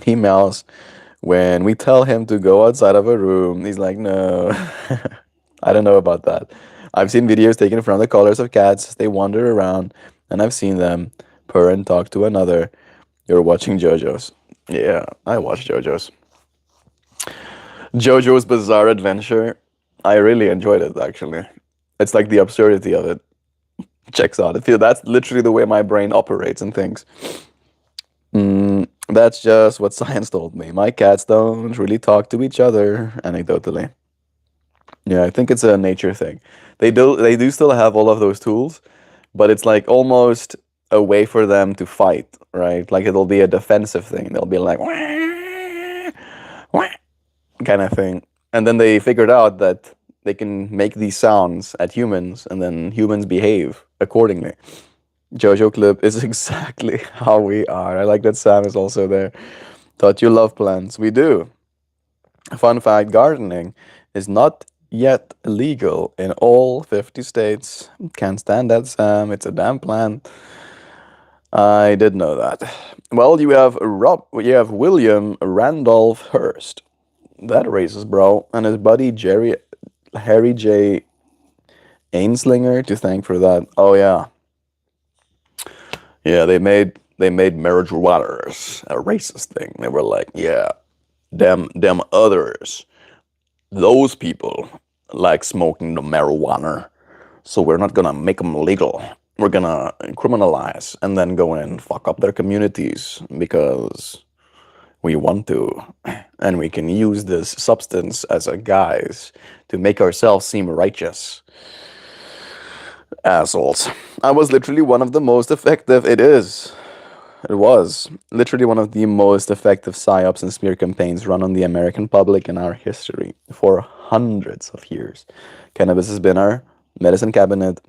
He meows when we tell him to go outside of a room. He's like, no. I don't know about that. I've seen videos taken from the collars of cats. They wander around, and I've seen them purr and talk to another. You're watching JoJo's. Yeah, I watched JoJo's. JoJo's Bizarre Adventure. I really enjoyed it, actually. It's like the absurdity of it checks out. That's literally the way my brain operates and thinks. That's just what science told me. My cats don't really talk to each other, anecdotally. Yeah, I think it's a nature thing. They do still have all of those tools, but it's like almost a way for them to fight, right? Like it'll be a defensive thing. They'll be like wah, wah, kind of thing. And then they figured out that they can make these sounds at humans and then humans behave accordingly. Jojo clip is exactly how we are. I like that Sam is also there. Thought you love plants. We do. Fun fact, gardening is not yet illegal in all 50 states. Can't stand that, Sam. It's a damn plant. I did know that. Well, you have William Randolph Hearst. That racist bro. And his buddy Harry J. Ainslinger to thank for that. Oh yeah. Yeah, they made marijuana a racist thing. They were like, yeah, them others, those people like smoking the marijuana, so we're not gonna make them legal. We're gonna criminalize and then go and fuck up their communities because we want to, and we can use this substance as a guise to make ourselves seem righteous. Assholes. I was literally one of the most effective. It is. It was literally one of the most effective psyops and smear campaigns run on the American public in our history for hundreds of years. Cannabis has been our medicine cabinet,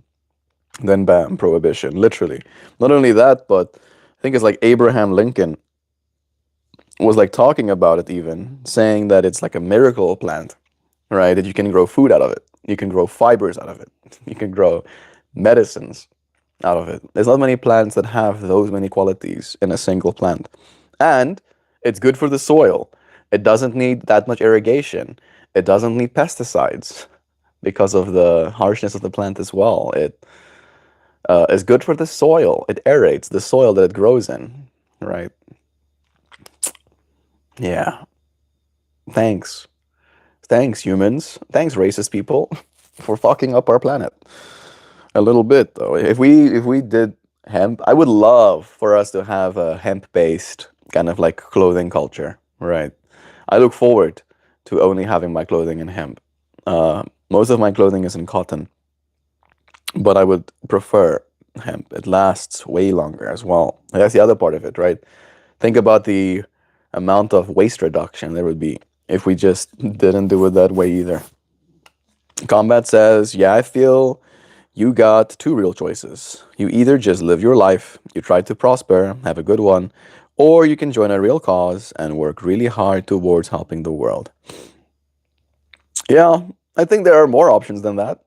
then bam, prohibition. Literally. Not only that, but I think it's like Abraham Lincoln was like talking about it, even saying that it's like a miracle plant, right? That you can grow food out of it, you can grow fibers out of it, you can grow medicines out of it. There's not many plants that have those many qualities in a single plant. And it's good for the soil. It doesn't need that much irrigation. It doesn't need pesticides because of the harshness of the plant as well. It is good for the soil. It aerates the soil that it grows in, right? Yeah. Thanks. Thanks, humans. Thanks, racist people, for fucking up our planet. A little bit though. If we did hemp, I would love for us to have a hemp-based kind of like clothing culture, right? I look forward to only having my clothing in hemp. Most of my clothing is in cotton, but I would prefer hemp. It lasts way longer as well. And that's the other part of it, right? Think about the amount of waste reduction there would be if we just didn't do it that way either. Combat says, yeah, I feel you got two real choices. You either just live your life, you try to prosper, have a good one, or you can join a real cause and work really hard towards helping the world. Yeah, I think there are more options than that,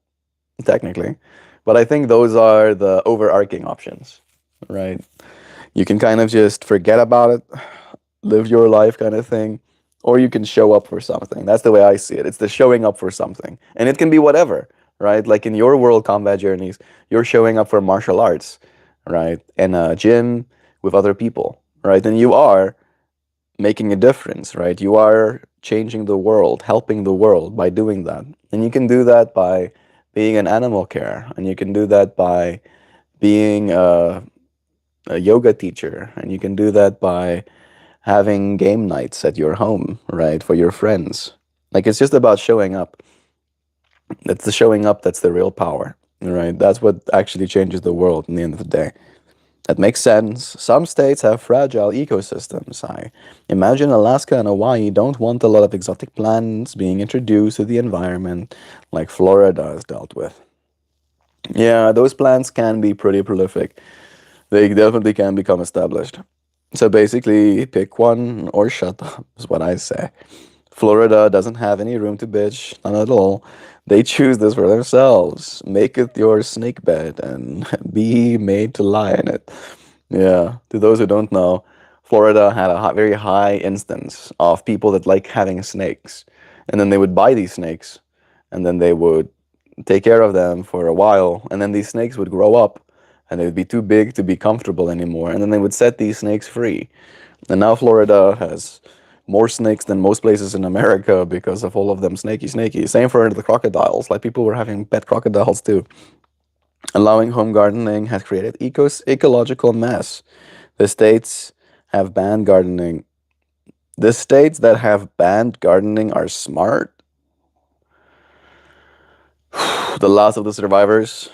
technically. But I think those are the overarching options, right? You can kind of just forget about it, live your life kind of thing, or you can show up for something. That's the way I see it. It's the showing up for something. And it can be whatever, right? Like in your World Combat journeys, you're showing up for martial arts, right? In a gym with other people, right? And you are making a difference, right? You are changing the world, helping the world by doing that. And you can do that by being an animal care, and you can do that by being a yoga teacher, and you can do that by having game nights at your home, right, for your friends. Like it's just about showing up. It's the showing up that's the real power, right? That's what actually changes the world in the end of the day. That makes sense. Some states have fragile ecosystems. I imagine Alaska and Hawaii don't want a lot of exotic plants being introduced to the environment like Florida has dealt with. Yeah, those plants can be pretty prolific. They definitely can become established. So basically, pick one or shut up, is what I say. Florida doesn't have any room to bitch, none at all. They choose this for themselves. Make it your snake bed and be made to lie in it. Yeah, to those who don't know, Florida had a very high instance of people that like having snakes. And then they would buy these snakes, and then they would take care of them for a while, and then these snakes would grow up, and they would be too big to be comfortable anymore, and then they would set these snakes free. And now Florida has more snakes than most places in America because of all of them snaky. Same for the crocodiles. Like people were having pet crocodiles too. Allowing home gardening has created ecological mess. The states have banned gardening. The states that have banned gardening are smart. The last of the survivors.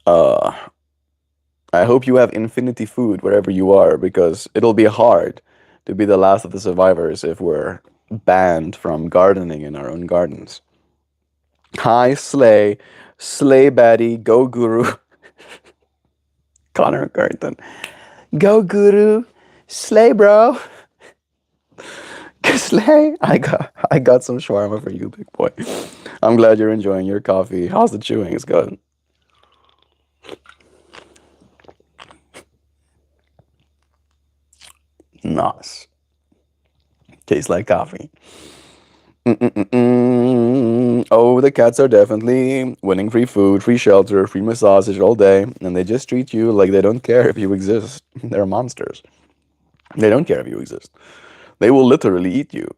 Uh, I hope you have infinity food wherever you are, because it'll be hard to be the last of the survivors if we're banned from gardening in our own gardens. Hi, Slay. Slay Baddie. Go Guru. Connor Carton. Go Guru. Slay, bro. Slay. I got some shawarma for you, big boy. I'm glad you're enjoying your coffee. How's the chewing? It's good. Nice. Tastes like coffee. Mm-mm-mm-mm. Oh, the cats are definitely winning free food, free shelter, free massage all day, and they just treat you like they don't care if you exist. They're monsters. They don't care if you exist. They will literally eat you.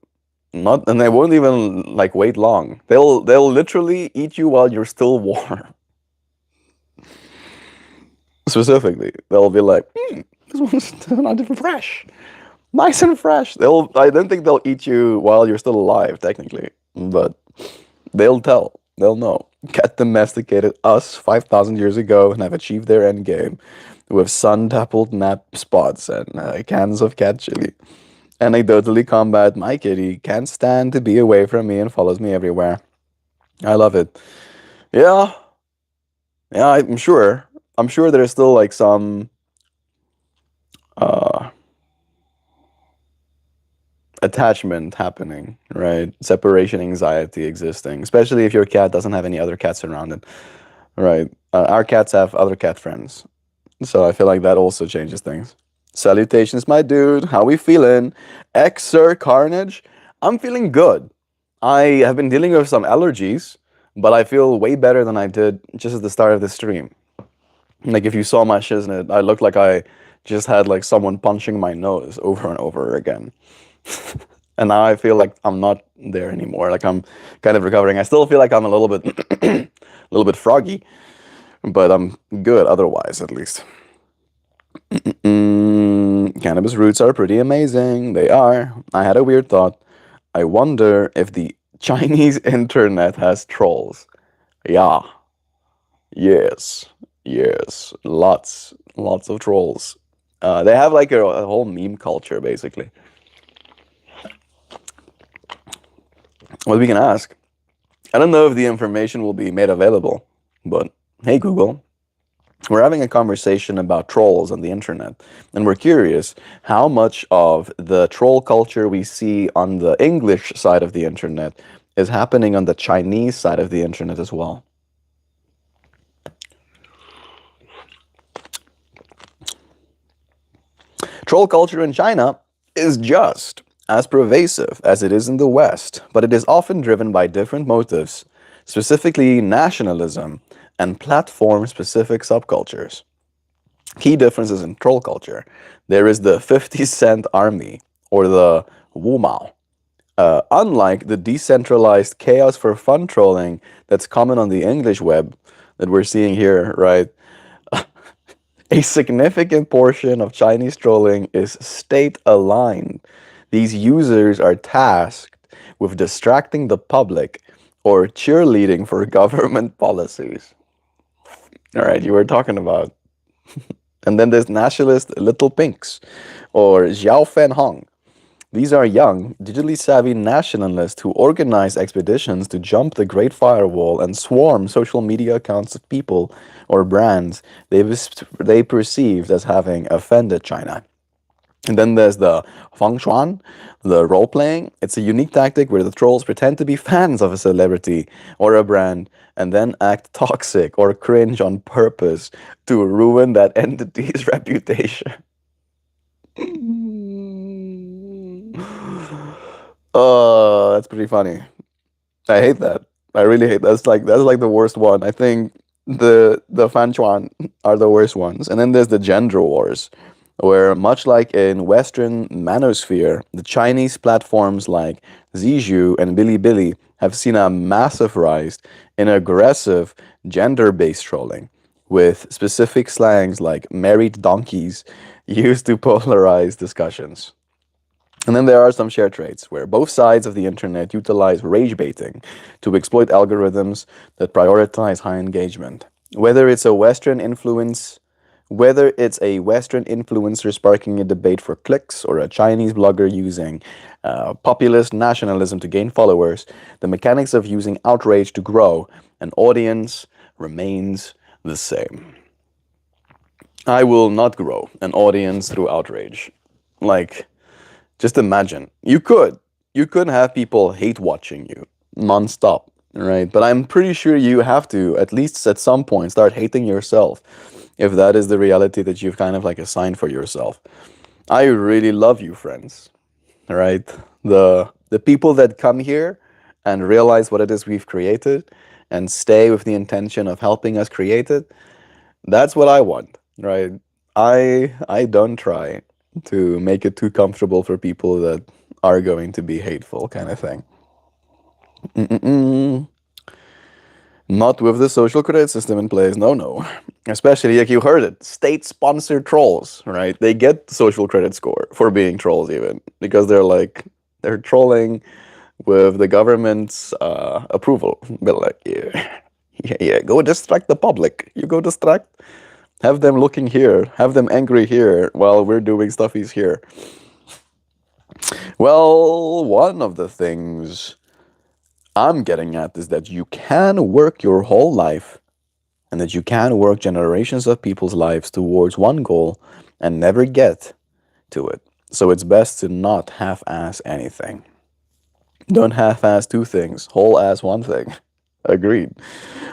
Not, and they won't even like wait long. They'll literally eat you while you're still warm. Specifically, they'll be like, this one's not even fresh, nice and fresh. They'll. I don't think they'll eat you while you're still alive, technically, but they'll tell. They'll know. Cat domesticated us 5,000 years ago and have achieved their end game. with sun-dappled nap spots and cans of cat chili. Anecdotally combat, my kitty can't stand to be away from me and follows me everywhere. I love it. Yeah, yeah, I'm sure. I'm sure there's still like some uh, attachment happening, right? Separation anxiety existing, especially if your cat doesn't have any other cats around it, right? Our cats have other cat friends, so I feel like that also changes things. Salutations, my dude. How we feeling? Sir Carnage. I'm feeling good. I have been dealing with some allergies, but I feel way better than I did just at the start of the stream. Like if you saw my shiznit, I looked like I just had like someone punching my nose over and over again. And now I feel like I'm not there anymore. Like I'm kind of recovering. I still feel like I'm a little bit a little bit froggy, but I'm good otherwise at least. Cannabis roots are pretty amazing. They are. I had a weird thought. I wonder if the Chinese internet has trolls. Yeah. Yes. Yes. Lots of trolls. They have like a whole meme culture basically. What we can ask. I don't know if the information will be made available, but hey Google, we're having a conversation about trolls on the internet, and we're curious how much of the troll culture we see on the English side of the internet is happening on the Chinese side of the internet as well. Troll culture in China is just as pervasive as it is in the West, but it is often driven by different motives, specifically nationalism and platform specific subcultures. Key differences in troll culture. There is the 50 Cent Army, or the Wu Mao. Unlike the decentralized chaos for fun trolling that's common on the English web that we're seeing here, right? A significant portion of Chinese trolling is state aligned. These users are tasked with distracting the public or cheerleading for government policies. All right, you were talking about. And then there's nationalist Little Pinks or Xiao Fen Hong. These are young, digitally savvy nationalists who organize expeditions to jump the Great Firewall and swarm social media accounts of people or brands they perceived as having offended China. And then there's the Feng Chuan, the role playing. It's a unique tactic where the trolls pretend to be fans of a celebrity or a brand and then act toxic or cringe on purpose to ruin that entity's reputation. Oh, that's pretty funny. I hate that. I really hate that's like the worst one. I think the Fanchuan are the worst ones. And then there's the gender wars, where much like in Western manosphere, the Chinese platforms like Zizhu and Bilibili have seen a massive rise in aggressive gender-based trolling, with specific slangs like married donkeys used to polarize discussions. And then there are some shared traits where both sides of the internet utilize rage baiting to exploit algorithms that prioritize high engagement. Whether it's a Western influence, whether it's a Western influencer sparking a debate for clicks or a Chinese blogger using populist nationalism to gain followers, the mechanics of using outrage to grow an audience remains the same. I will not grow an audience through outrage. Like, just imagine. You could have people hate watching you nonstop, right? But I'm pretty sure you have to, at least at some point, start hating yourself if that is the reality that you've kind of like assigned for yourself. I really love you, friends, right? The people that come here and realize what it is we've created and stay with the intention of helping us create it, that's what I want, right? I don't try to make it too comfortable for people that are going to be hateful, kind of thing. Mm-mm-mm. Not with the social credit system in place. No, no. Especially like you heard it, state-sponsored trolls, right? They get social credit score for being trolls, even because they're trolling with the government's approval. But like, yeah, yeah, yeah, go distract the public. You go distract. Have them looking here. Have them angry here while we're doing stuffies here. Well, one of the things I'm getting at is that you can work your whole life and that you can work generations of people's lives towards one goal and never get to it. So it's best to not half ass anything. Don't half ass two things, whole ass one thing. Agreed.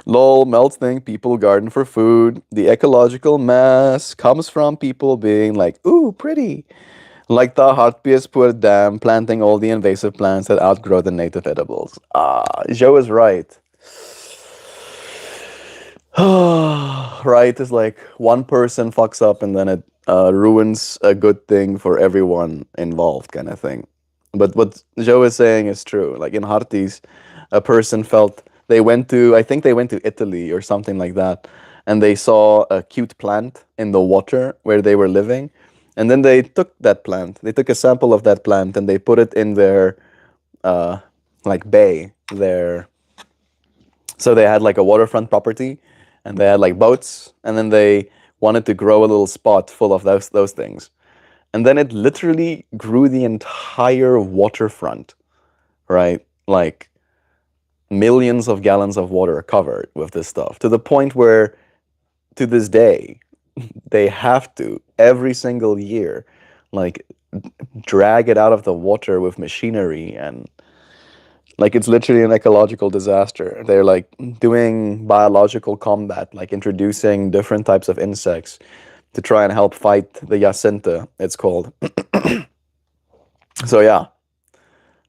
Lol, melting people garden for food. The ecological mess comes from people being like, ooh, pretty. Like the Hartpias poor dam planting all the invasive plants that outgrow the native edibles. Ah, Joe is right. Right is like one person fucks up and then it ruins a good thing for everyone involved, kind of thing. But what Joe is saying is true. Like in Hartis, a person felt they went to, I think they went to Italy or something like that, and they saw a cute plant in the water where they were living. And then they took that plant, they took a sample of that plant and they put it in their uh, like bay, their so they had like a waterfront property, and they had like boats, and then they wanted to grow a little spot full of those things, and then it literally grew the entire waterfront, right? Like millions of gallons of water covered with this stuff to the point where to this day they have to every single year like drag it out of the water with machinery and like it's literally an ecological disaster. They're like doing biological combat, like introducing different types of insects to try and help fight the Jacinta, it's called. So yeah,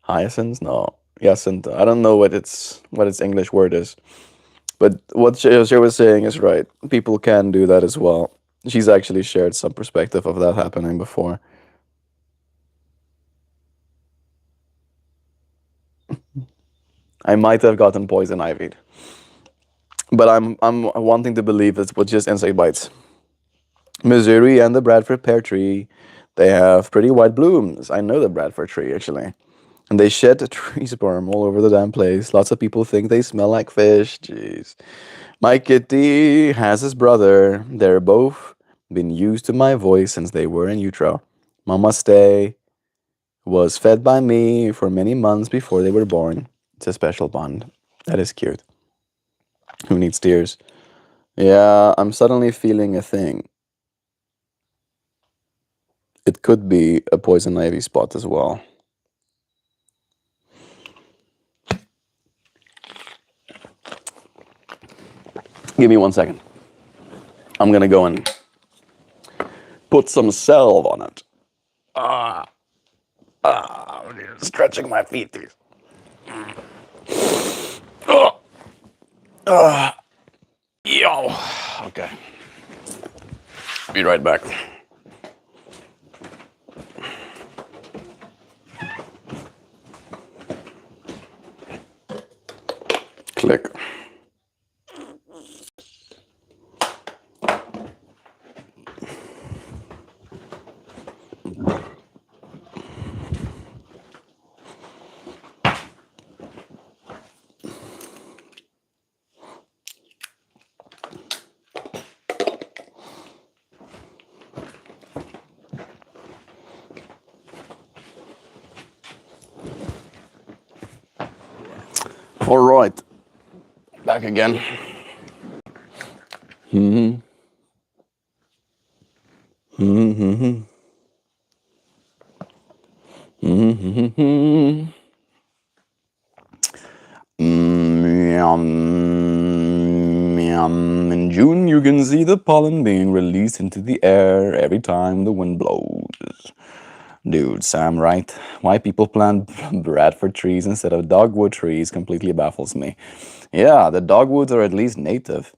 hyacinths? No, Jacinta. I don't know what its English word is, but what she was saying is right. People can do that as well. She's actually shared some perspective of that happening before. I might have gotten poison ivied, but I'm wanting to believe it was just insect bites. Missouri and the Bradford pear tree, they have pretty white blooms. I know the Bradford tree actually. And they shed tree sperm all over the damn place. Lots of people think they smell like fish. Jeez. My kitty has his brother. They're both been used to my voice since they were in utero. Mama Stay was fed by me for many months before they were born. It's a special bond. That is cute. Who needs tears? Yeah, I'm suddenly feeling a thing. It could be a poison ivy spot as well. Give me 1 second. I'm gonna go and put some salve on it. Stretching my feet. Yo. Okay. Be right back. Click. All right. Back again. In June, you can see the pollen being released into the air every time the wind blows. Dude, Sam, right? Why people plant Bradford trees instead of dogwood trees completely baffles me. Yeah, the dogwoods are at least native,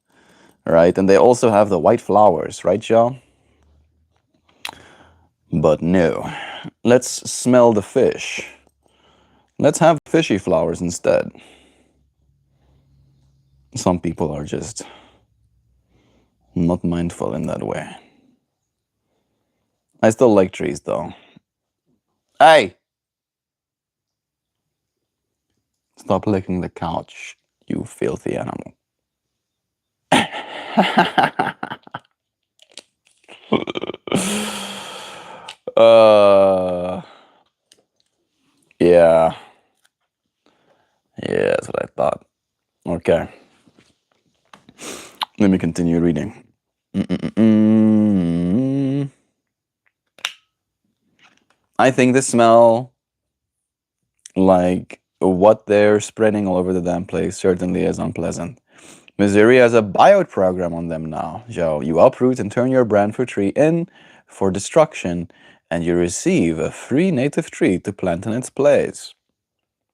right? And they also have the white flowers, right, y'all? But no. Let's smell the fish. Let's have fishy flowers instead. Some people are just not mindful in that way. I still like trees though. Hey! Stop licking the couch, you filthy animal. continue reading. Mm-mm-mm. I think the smell, like what they're spreading all over the damn place, certainly is unpleasant. Missouri has a buyout program on them now, Joe. You uproot and turn your Brantford tree in for destruction, and you receive a free native tree to plant in its place.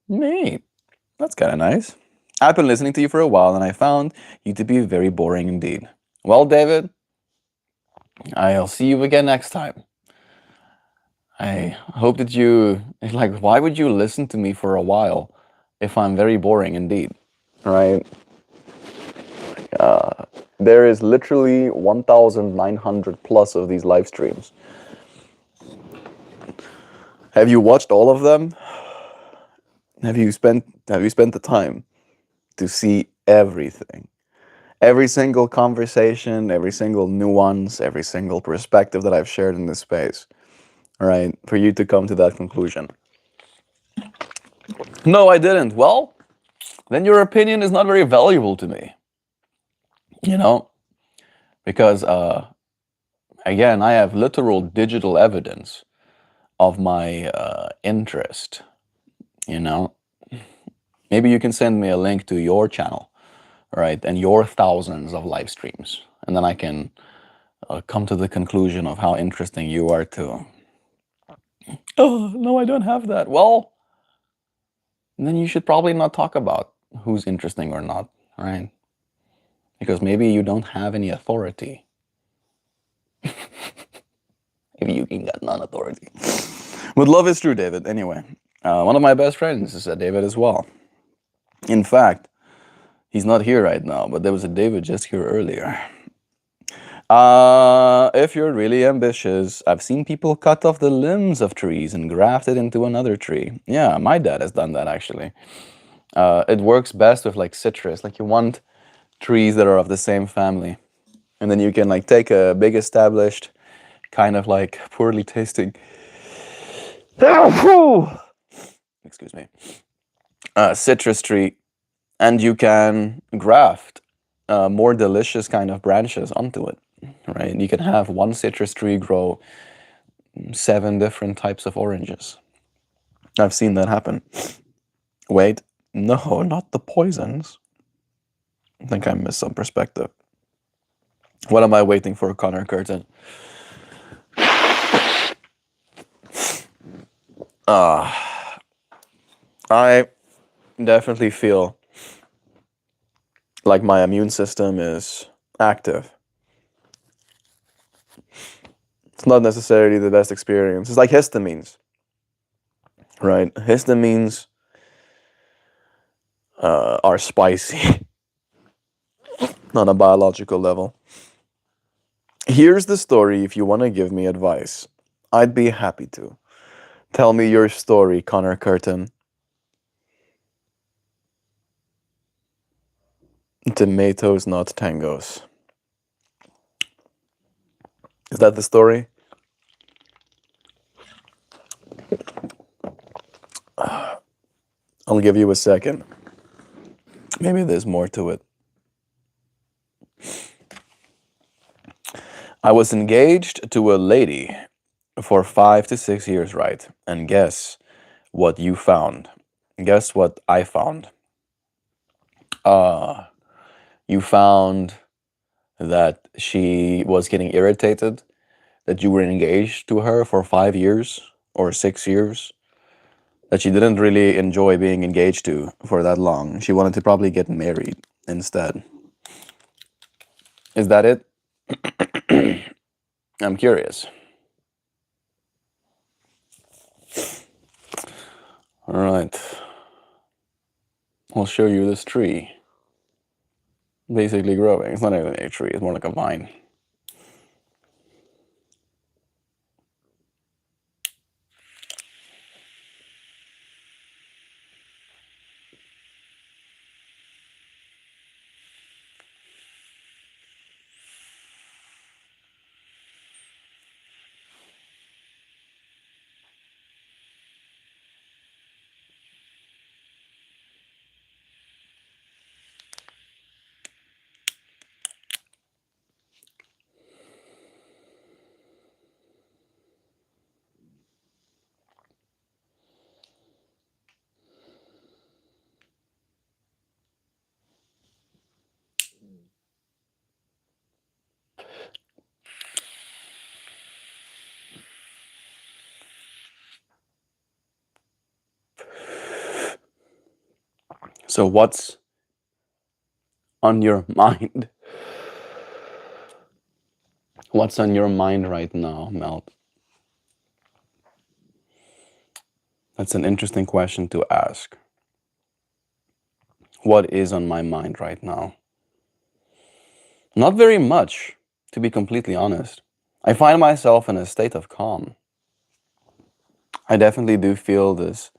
Neat. That's kind of nice. I've been listening to you for a while, and I found you to be very boring indeed. Well, David, I'll see you again next time. I hope that you, like, why would you listen to me for a while if I'm very boring indeed? Right? There is literally 1,900 plus of these live streams. Have you watched all of them? Have you spent the time to see everything? Every single conversation, every single nuance, every single perspective that I've shared in this space, right? For you to come to that conclusion. No, I didn't. Well, then your opinion is not very valuable to me. You know, because again, I have literal digital evidence of my interest. You know, maybe you can send me a link to your channel, right, and your thousands of live streams, and then I can come to the conclusion of how interesting you are too. Oh no, I don't have that. Well, then you should probably not talk about who's interesting or not, right? Because maybe you don't have any authority. Maybe you can get non-authority. But love is true, David. Anyway, one of my best friends is a David as well. In fact, he's not here right now, but there was a David just here earlier. If you're really ambitious, I've seen people cut off the limbs of trees and graft it into another tree. Yeah, my dad has done that actually. It works best with like citrus. Like you want trees that are of the same family, and then you can like take a big established, kind of like poorly tasting, excuse me, citrus tree, and you can graft more delicious kind of branches onto it, right? You can have one citrus tree grow 7 different types of oranges. I've seen that happen. Wait, no, not the poisons. I think I missed some perspective. What am I waiting for, Connor Curtin? I definitely feel like my immune system is active. It's not necessarily the best experience. It's like histamines, right? Histamines are spicy on a biological level. Here's the story if you want to give me advice. I'd be happy to. Tell me your story, Connor Curtin. Tomatoes, not tangos. Is that the story? I'll give you a second. Maybe there's more to it. I was engaged to a lady for 5 to 6 years, right? And guess what you found? Guess what I found? You found that she was getting irritated that you were engaged to her for 5 years or 6 years, that she didn't really enjoy being engaged to for that long. She wanted to probably get married instead. Is that it? I'm curious. All right. I'll show you this tree. Basically growing. It's not even a tree, it's more like a vine. So, what's on your mind? What's on your mind right now, Melt? That's an interesting question to ask. What is on my mind right now? Not very much, to be completely honest. I find myself in a state of calm. I definitely do feel this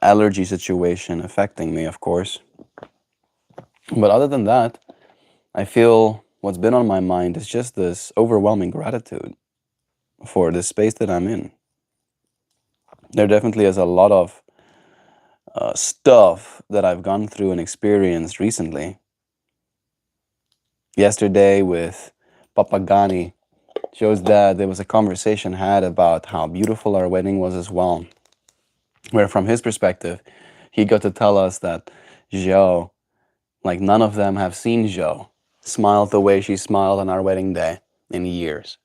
allergy situation affecting me, of course. But other than that, I feel what's been on my mind is just this overwhelming gratitude for the space that I'm in. There definitely is a lot of stuff that I've gone through and experienced recently. Yesterday with Papagani shows that there was a conversation had about how beautiful our wedding was as well. Where from his perspective, he got to tell us that Joe, like none of them have seen Joe smile the way she smiled on our wedding day in years.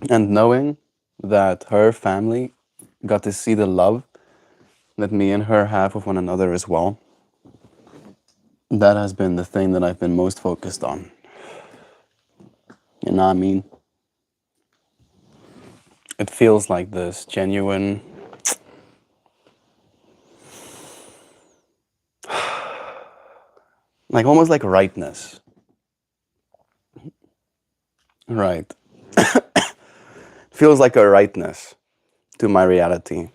And knowing that her family got to see the love that me and her have with one another as well, that has been the thing that I've been most focused on. You know what I mean? It feels like this genuine, like almost like rightness. Right. Feels like a rightness to my reality.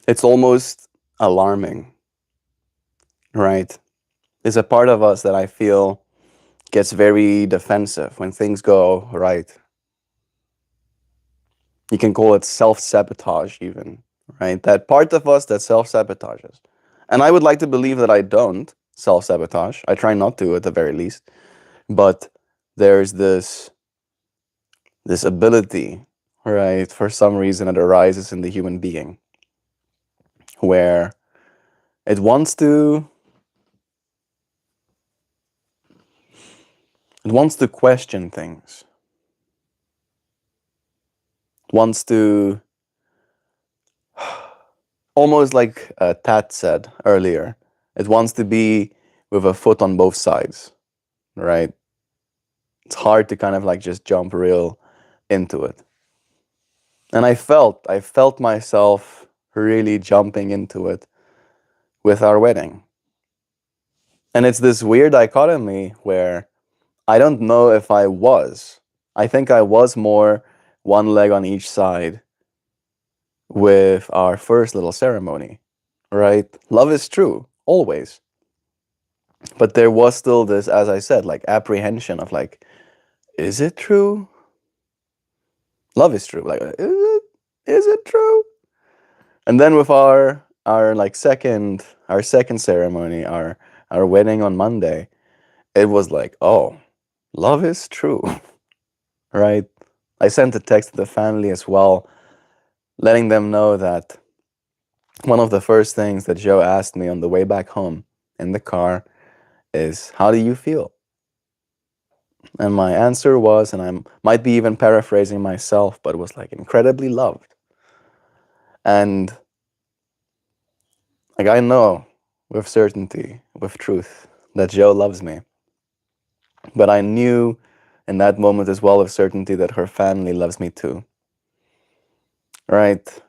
It's almost alarming, right? There's a part of us that I feel gets very defensive when things go right. You can call it self-sabotage even, right? That part of us that self-sabotages. And I would like to believe that I don't self-sabotage. I try not to at the very least. But there's this ability, right, for some reason it arises in the human being where it wants to question things. It wants to almost like Tat said earlier, it wants to be with a foot on both sides, right? It's hard to kind of like just jump real into it. And I felt myself really jumping into it with our wedding. And it's this weird dichotomy where I don't know if I was. I think I was more one leg on each side with our first little ceremony, right? Love is true, always. But there was still this, as I said, like apprehension of like, is it true? Love is true. Like, is it true? And then with our like second ceremony, our wedding on Monday, it was like, oh, love is true, right? I sent a text to the family as well, letting them know that one of the first things that Joe asked me on the way back home in the car is, how do you feel? And my answer was, and I might be even paraphrasing myself, but it was like incredibly loved. And like I know with certainty, with truth, that Joe loves me. But I knew in that moment as well with certainty that her family loves me too. Right?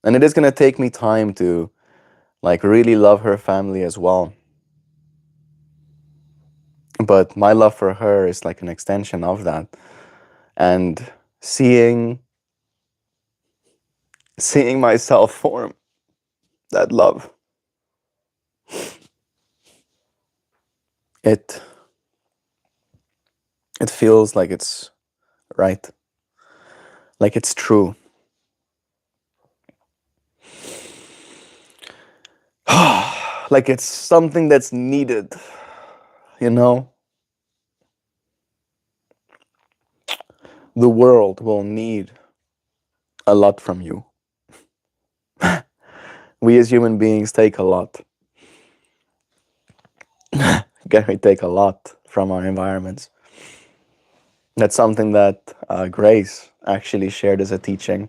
And it is going to take me time to like really love her family as well. But my love for her is like an extension of that. And seeing myself form that love, it it feels like it's right, like it's true. Like it's something that's needed, you know? The world will need a lot from you. We as human beings take a lot. Again, we take a lot from our environments. That's something that Grace actually shared as a teaching.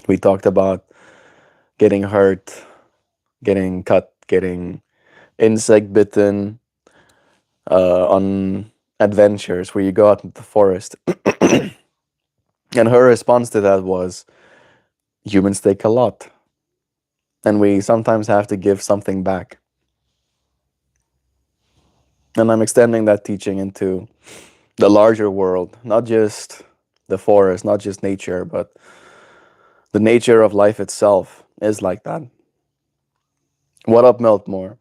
We talked about getting hurt, getting cut, getting insect bitten on adventures where you go out into the forest. And her response to that was, humans take a lot, and we sometimes have to give something back. And I'm extending that teaching into the larger world, not just the forest, not just nature, but the nature of life itself is like that. What up, Meltmore?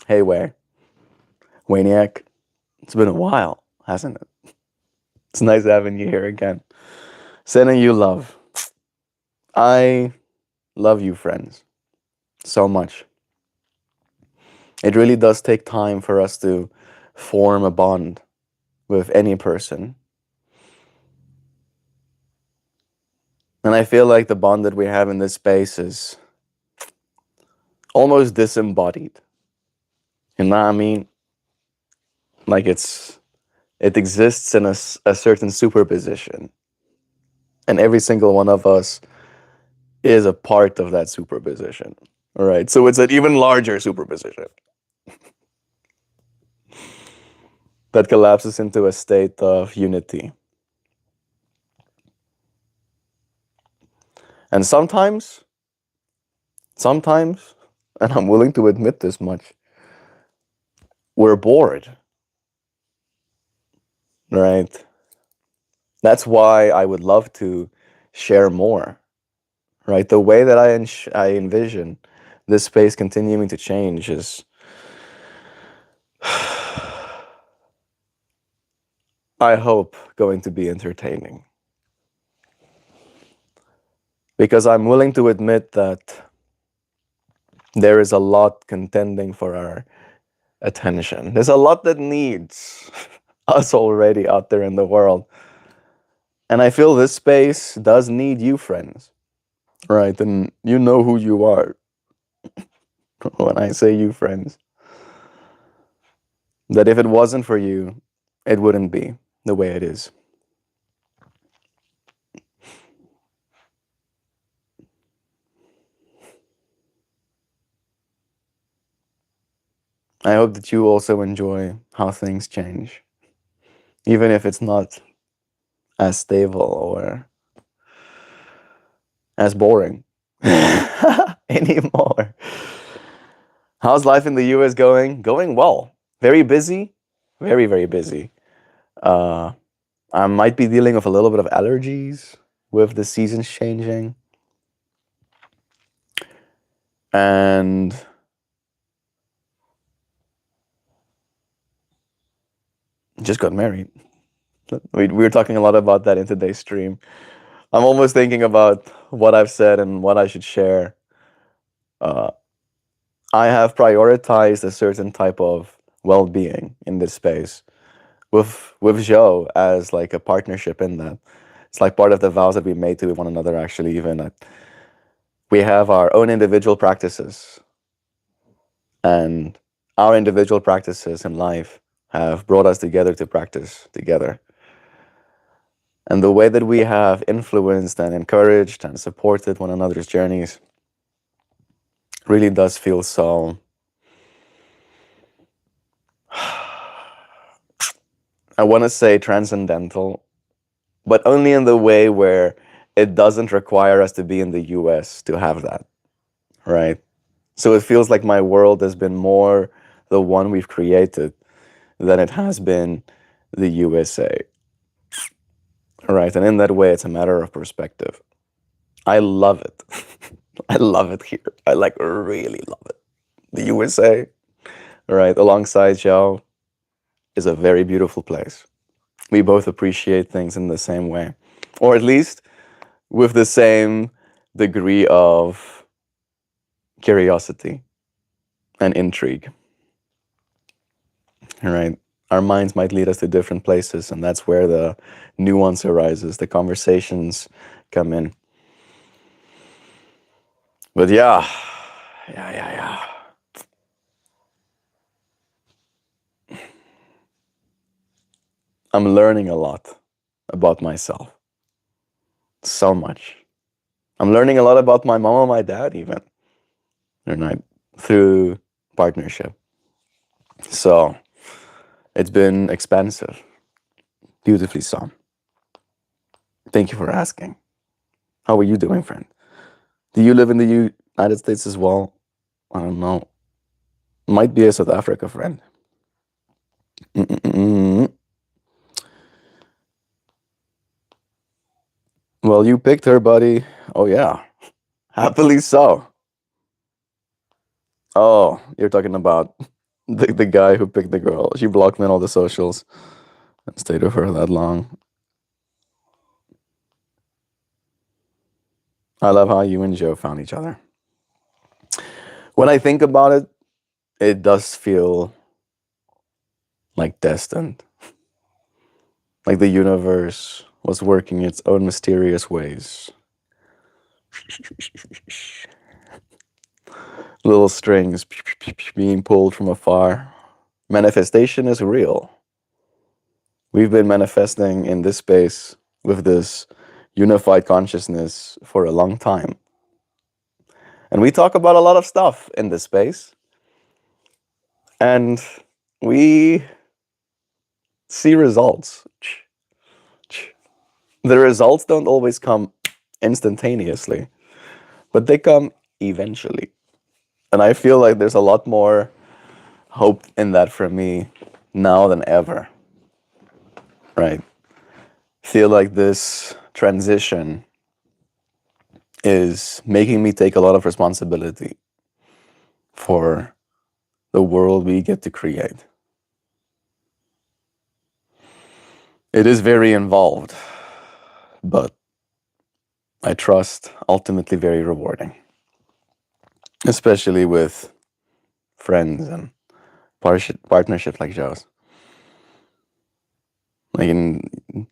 Hey, Waniac. It's been a while, hasn't it? It's nice having you here again. Sending you love. I love you, friends, so much. It really does take time for us to form a bond with any person. And I feel like the bond that we have in this space is almost disembodied. You know what I mean? Like it exists in a certain superposition. And every single one of us is a part of that superposition. All right. So it's an even larger superposition that collapses into a state of unity. And sometimes, and I'm willing to admit this much, we're bored. Right? That's why I would love to share more. Right? The way that I envision this space continuing to change is I hope going to be entertaining. Because I'm willing to admit that there is a lot contending for our attention. There's a lot that needs us already out there in the world. And I feel this space does need you, friends. Right? And you know who you are when I say you, friends. That if it wasn't for you, it wouldn't be the way it is. I hope that you also enjoy how things change, even if it's not as stable or as boring anymore. How's life in the US going? Going well. Very busy. Very, very busy. Uh, I might be dealing with a little bit of allergies with the seasons changing. And just got married. We were talking a lot about that in today's stream. I'm almost thinking about what I've said and what I should share. I have prioritized a certain type of well-being in this space with Joe as like a partnership in that. It's like part of the vows that we made to one another, actually, even that we have our own individual practices, and our individual practices in life have brought us together to practice together. And the way that we have influenced and encouraged and supported one another's journeys really does feel so, I want to say transcendental, but only in the way where it doesn't require us to be in the US to have that, right? So it feels like my world has been more the one we've created than it has been the USA, right? And in that way, it's a matter of perspective. I love it. I love it here. I like really love it. The USA, right, alongside Joe, is a very beautiful place. We both appreciate things in the same way, or at least with the same degree of curiosity and intrigue, right? Our minds might lead us to different places, and that's where the nuance arises, the conversations come in. But yeah. I'm learning a lot about myself. So much. I'm learning a lot about my mom and my dad, even, right? Through partnership. So it's been expansive, beautifully so. Thank you for asking. How are you doing, friend? Do you live in the United States as well? I don't know. Might be a South Africa friend. Mm-mm-mm. Well, you picked her, buddy. Oh, yeah. Happily so. Oh, you're talking about the guy who picked the girl. She blocked me on all the socials and stayed with her that long. I love how you and Joe found each other. When I think about it, it does feel like destined. Like the universe was working its own mysterious ways. Little strings being pulled from afar. Manifestation is real. We've been manifesting in this space with this unified consciousness for a long time. And we talk about a lot of stuff in this space. And we see results. The results don't always come instantaneously, but they come eventually. And I feel like there's a lot more hope in that for me now than ever. Right? Feel like this transition is making me take a lot of responsibility for the world we get to create. It is very involved, but I trust ultimately very rewarding, especially with friends and partnerships like Joe's. Like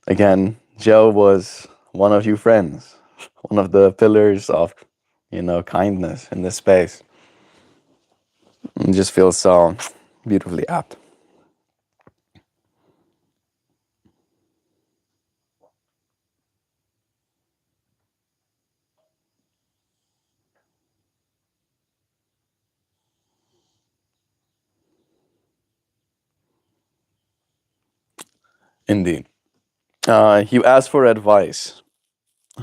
again, Joe was one of you friends, one of the pillars of, kindness in this space. It just feels so beautifully apt. Indeed. You asked for advice,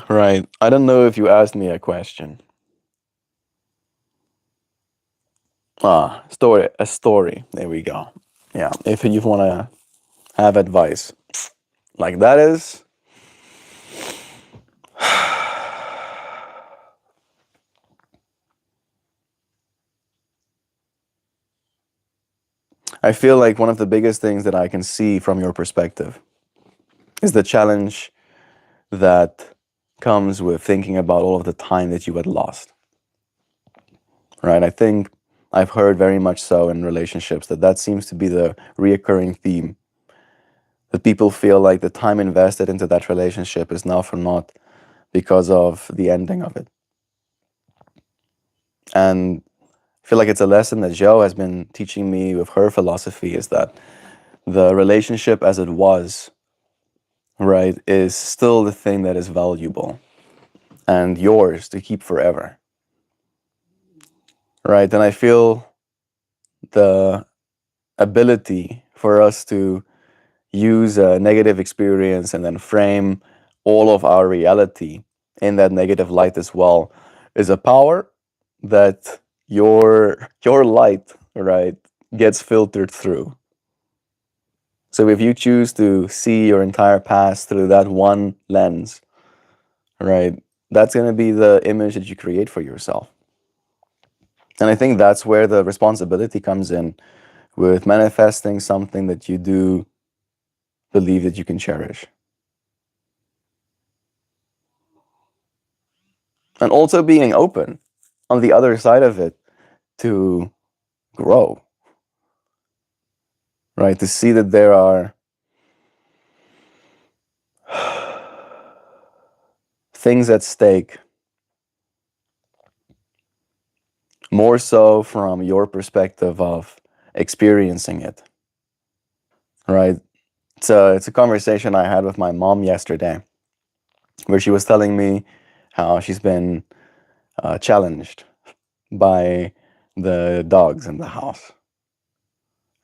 right? I don't know if you asked me a question. A story. There we go. Yeah, if you want to have advice, like that is. I feel like one of the biggest things that I can see from your perspective is the challenge that comes with thinking about all of the time that you had lost. Right? I think I've heard very much so in relationships that seems to be the reoccurring theme. That people feel like the time invested into that relationship is now for naught because of the ending of it. And I feel like it's a lesson that Jo has been teaching me with her philosophy, is that the relationship as it was, right, is still the thing that is valuable and yours to keep forever. Right? And I feel the ability for us to use a negative experience and then frame all of our reality in that negative light as well is a power that your light, right, gets filtered through. So if you choose to see your entire past through that one lens, right, that's going to be the image that you create for yourself. And I think that's where the responsibility comes in with manifesting something that you do believe that you can cherish. And also being open on the other side of it to grow, right? To see that there are things at stake, more so from your perspective of experiencing it, right? It's a conversation I had with my mom yesterday, where she was telling me how she's been challenged by the dogs in the house.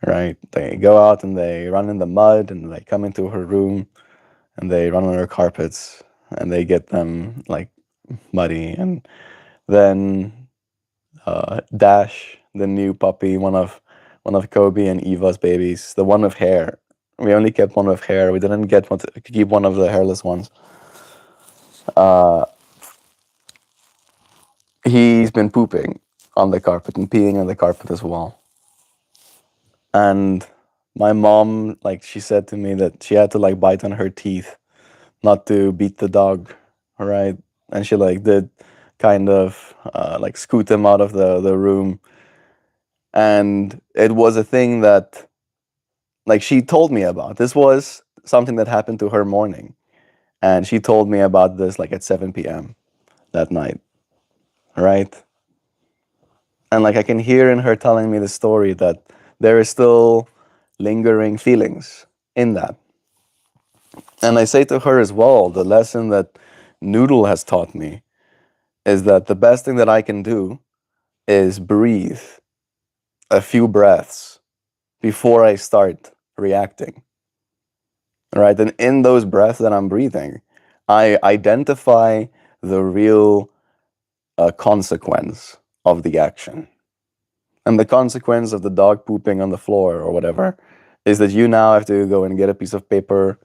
Right? They go out and they run in the mud and they come into her room and they run on her carpets and they get them like muddy. And then Dash, the new puppy, one of Kobe and Eva's babies, the one with hair. We only kept one with hair. We didn't get one to keep one of the hairless ones. Uh, he's been pooping on the carpet and peeing on the carpet as well. And my mom, like, she said to me that she had to like bite on her teeth not to beat the dog, right? And she like did kind of like scoot him out of the room. And it was a thing that like she told me about. This was something that happened to her morning. And she told me about this like at 7 p.m. that night, right? And like I can hear in her telling me the story that there is still lingering feelings in that. And I say to her as well, the lesson that Noodle has taught me is that the best thing that I can do is breathe a few breaths before I start reacting. Right? And in those breaths that I'm breathing, I identify the real consequence of the action. And the consequence of the dog pooping on the floor or whatever is that you now have to go and get a piece of paper,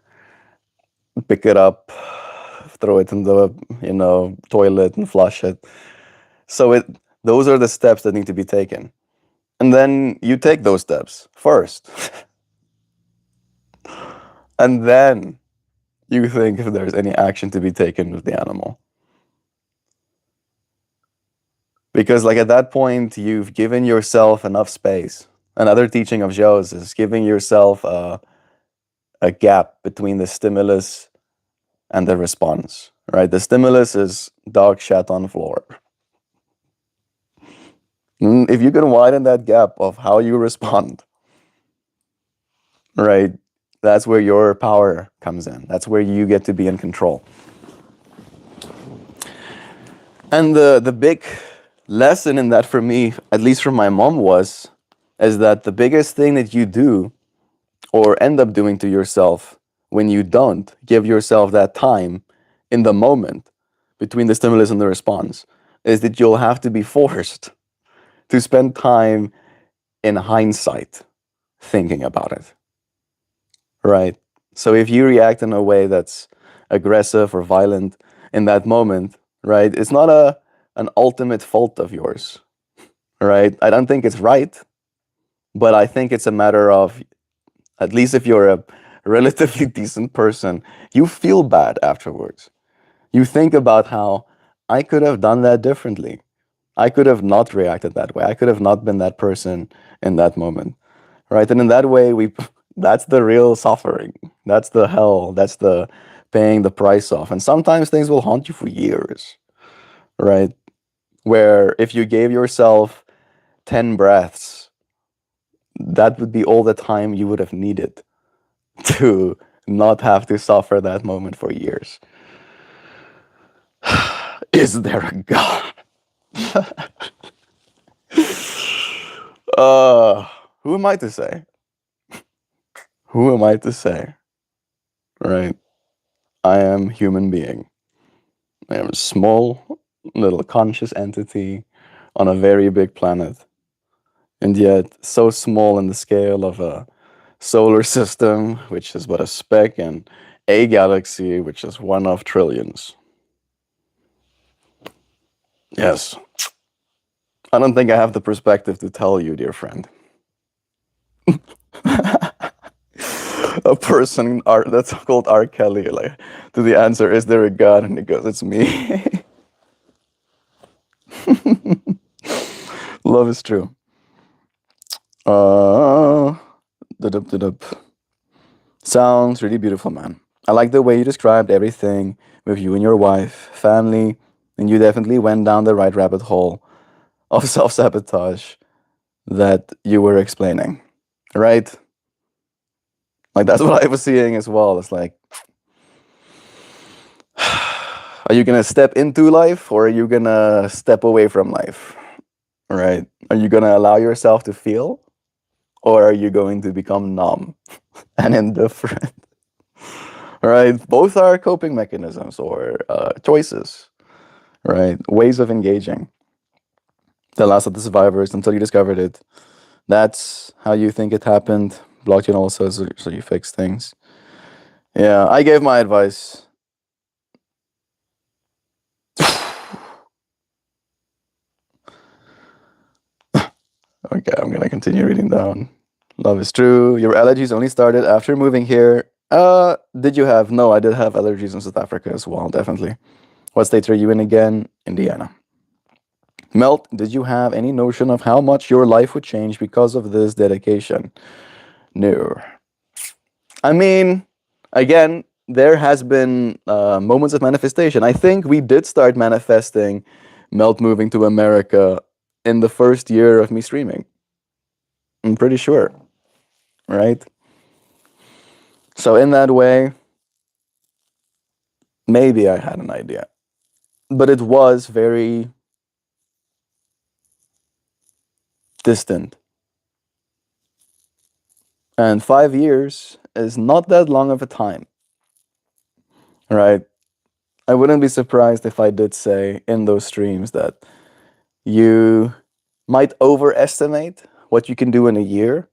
pick it up, throw it in the toilet and flush it. So those are the steps that need to be taken. And then you take those steps first. And then you think if there's any action to be taken with the animal. Because like at that point, you've given yourself enough space. Another teaching of Zhou's is giving yourself a gap between the stimulus and the response, right? The stimulus is dog shat on floor. If you can widen that gap of how you respond, right, that's where your power comes in. That's where you get to be in control. And the big lesson in that for me, at least from my mom, is that the biggest thing that you do or end up doing to yourself when you don't give yourself that time in the moment between the stimulus and the response is that you'll have to be forced to spend time in hindsight thinking about it. Right? So if you react in a way that's aggressive or violent in that moment, right, it's not an ultimate fault of yours. Right? I don't think it's right, but I think it's a matter of, at least if you're a relatively decent person, you feel bad afterwards. You think about how I could have done that differently. I could have not reacted that way. I could have not been that person in that moment. Right? And in that way, that's the real suffering. That's the hell. That's the paying the price off. And sometimes things will haunt you for years. Right? Where if you gave yourself 10 breaths, that would be all the time you would have needed to not have to suffer that moment for years. Is there a God? Who am I to say? Who am I to say? Right? I am human being. I am a small little conscious entity on a very big planet. And yet so small in the scale of a solar system, which is but a speck, and a galaxy, which is one of trillions. Yes. I don't think I have the perspective to tell you, dear friend. A person that's called R. Kelly, like, to the answer, is there a God? And he goes, it's me. Love is true. Da-dup. Sounds really beautiful, man. I like the way you described everything with you and your wife, family, and you definitely went down the right rabbit hole of self-sabotage that you were explaining, right? Like that's what I was seeing as well. It's like, are you gonna step into life or are you gonna step away from life? Right? Are you gonna allow yourself to feel, or are you going to become numb and indifferent? Right? Both are coping mechanisms or choices, right? Ways of engaging. The last of the survivors until you discovered it. That's how you think it happened. Blockchain also, so you fix things. Yeah, I gave my advice. Okay, I'm gonna continue reading down. Love is true. Your allergies only started after moving here. Did you have? No, I did have allergies in South Africa as well, definitely. What states are you in again? Indiana. Melt, did you have any notion of how much your life would change because of this dedication? No. I mean, again, there has been moments of manifestation. I think we did start manifesting Melt moving to America in the first year of me streaming. I'm pretty sure, right? So in that way, maybe I had an idea, but it was very distant. And 5 years is not that long of a time, right? I wouldn't be surprised if I did say in those streams that you might overestimate what you can do in a year,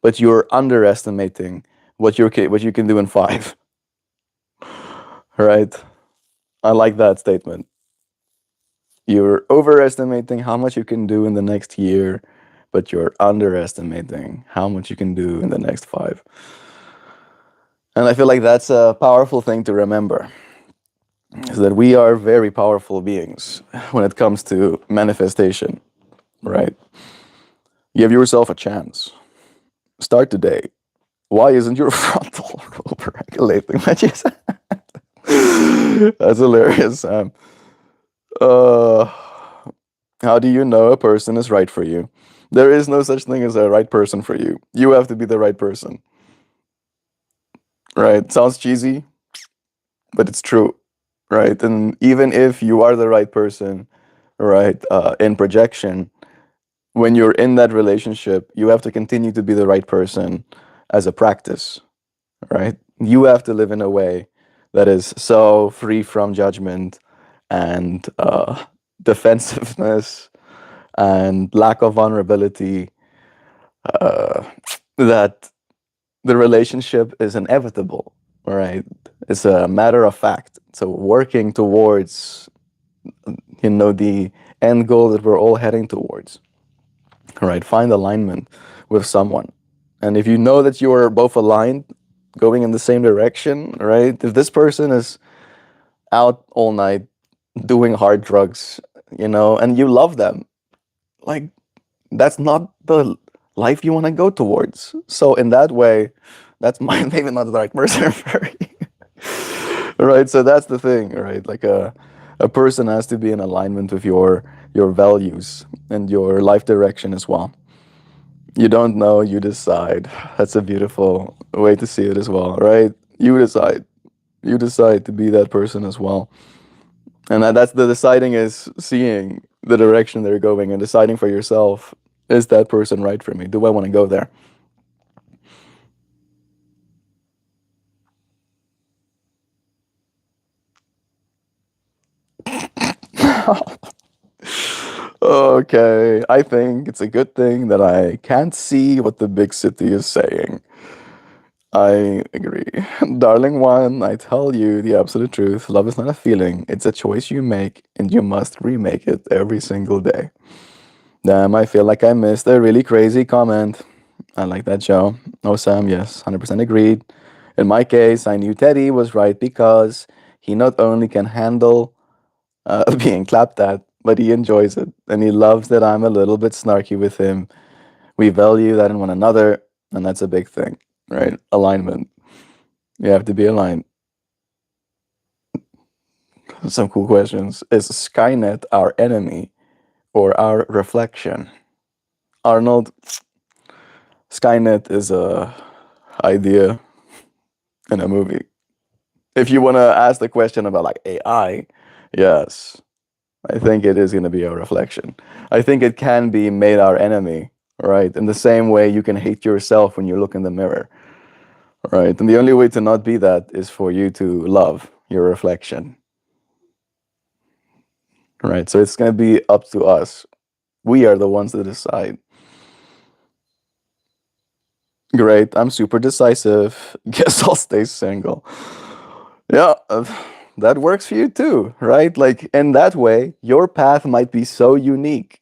but you're underestimating what you can do in five. Right? I like that statement. You're overestimating how much you can do in the next year, but you're underestimating how much you can do in the next five. And I feel like that's a powerful thing to remember. Is that we are very powerful beings when it comes to manifestation, right? Give yourself a chance. Start today. Why isn't your frontal lobe regulating? That's hilarious, Sam. Uh, how do you know a person is right for you? There is no such thing as a right person for you. You have to be the right person. Right? Sounds cheesy, but it's true. Right? And even if you are the right person, right, in projection, when you're in that relationship, you have to continue to be the right person as a practice. Right? You have to live in a way that is so free from judgment and defensiveness and lack of vulnerability uh, that the relationship is inevitable, right? It's a matter of fact. So working towards, the end goal that we're all heading towards, right? Find alignment with someone. And if you know that you're both aligned, going in the same direction, right? If this person is out all night doing hard drugs, and you love them, like that's not the life you want to go towards. So in that way, that's maybe not the right person for you. Right? So that's the thing, right? Like a person has to be in alignment with your values and your life direction as well. You don't know, you decide. That's a beautiful way to see it as well, right? You decide. You decide to be that person as well. And that's the deciding is seeing the direction they're going and deciding for yourself, is that person right for me? Do I want to go there? Okay, I think it's a good thing that I can't see what the big city is saying. I agree. Darling one, I tell you the absolute truth. Love is not a feeling, it's a choice you make, and you must remake it every single day. Damn, I feel like I missed a really crazy comment. I like that, Joe. Oh, Sam, yes, 100% agreed. In my case, I knew Teddy was right because he not only can handle being clapped at, but he enjoys it. And he loves that I'm a little bit snarky with him. We value that in one another, and that's a big thing, right? Alignment. You have to be aligned. Some cool questions. Is Skynet our enemy or our reflection? Arnold, Skynet is a idea. in a movie. If you want to ask the question about like AI, yes, I think it is going to be a reflection. I think it can be made our enemy, right? In the same way you can hate yourself when you look in the mirror, right? And the only way to not be that is for you to love your reflection, right? So it's going to be up to us. We are the ones that decide. Great, I'm super decisive. Guess I'll stay single. Yeah, that works for you too, right? Like in that way, your path might be so unique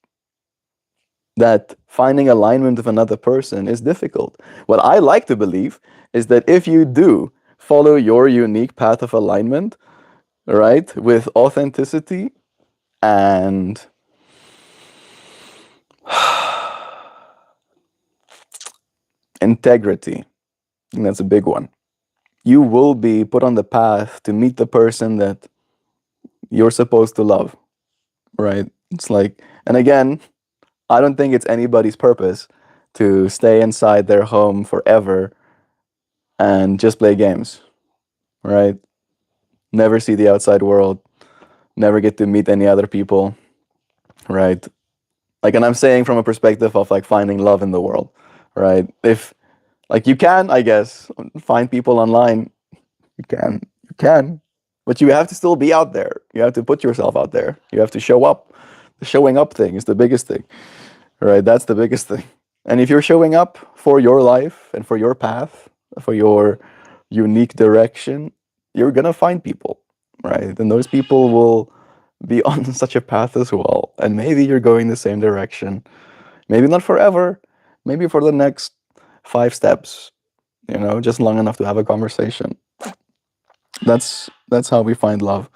that finding alignment with another person is difficult. What I like to believe is that if you do follow your unique path of alignment, right, with authenticity and integrity, and that's a big one, you will be put on the path to meet the person that you're supposed to love, right? It's like, and again, I don't think it's anybody's purpose to stay inside their home forever and just play games, right? Never see the outside world, never get to meet any other people, right? Like, and I'm saying from a perspective of like finding love in the world, right? If like you can, I guess, find people online, you can, but you have to still be out there. You have to put yourself out there. You have to show up. The showing up thing is the biggest thing, right? That's the biggest thing. And if you're showing up for your life and for your path, for your unique direction, you're gonna find people, right? And those people will be on such a path as well. And maybe you're going the same direction. Maybe not forever, maybe for the next 5 steps, just long enough to have a conversation. That's how we find love.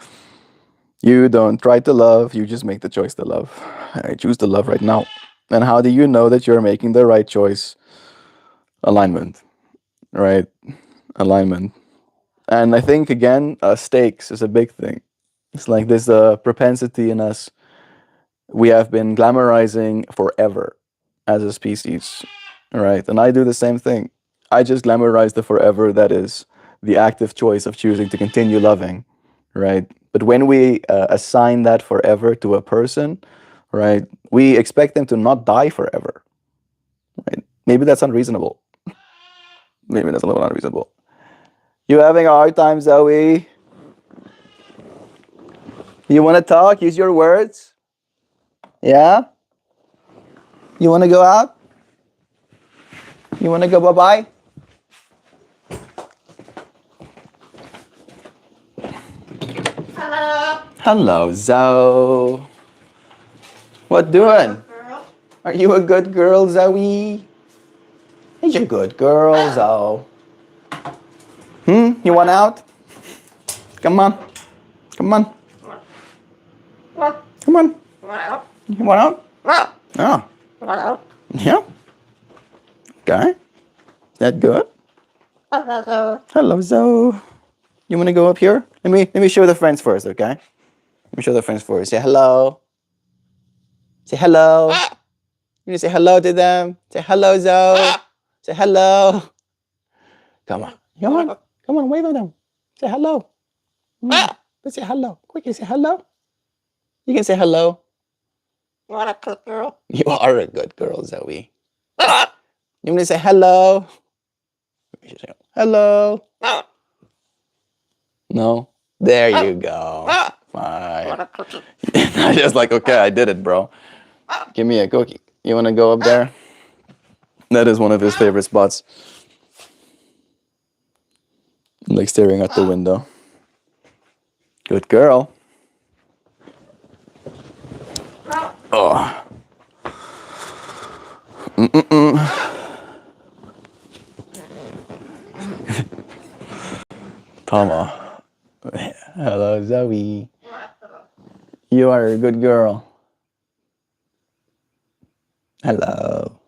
You don't try to love, you just make the choice to love. I choose to love right now. And how do you know that you're making the right choice? Alignment, right? Alignment. And I think, again, stakes is a big thing. It's like there's a propensity in us. We have been glamorizing forever as a species, right? And I do the same thing. I just glamorize the forever that is the active choice of choosing to continue loving, right? But when we assign that forever to a person, right, we expect them to not die forever, right? Maybe that's unreasonable. Maybe that's a little unreasonable. You having a hard time, Zoe? You want to talk? Use your words? Yeah? You want to go out? You want to go bye-bye? Hello. Hello, Zoe. What doing? Girl. Are you a good girl, Zoe? He's a good girl, Zoe. You want out? Come on. Come on. What? Come on. What? You want out? Oh. What? Yeah. Okay. That good? Hello. Hello, Zoe. You want to go up here? Let me show the friends first, okay? Let me show the friends first. Say hello. Say hello. You say hello to them. Say hello, Zoe. Say hello. Come on. Come on. Come on, wave at them. Say hello. Let's say hello. Quickly say hello. You can say hello. What a good girl. You are a good girl, Zoe. You want to say hello? Hello. No? There you go. Fine. What a cookie. I just like, okay, I did it, bro. Give me a cookie. You want to go up there? That is one of his favorite spots. Like staring out the window. Good girl. Oh. Tama. Hello, Zoe. You are a good girl. Hello.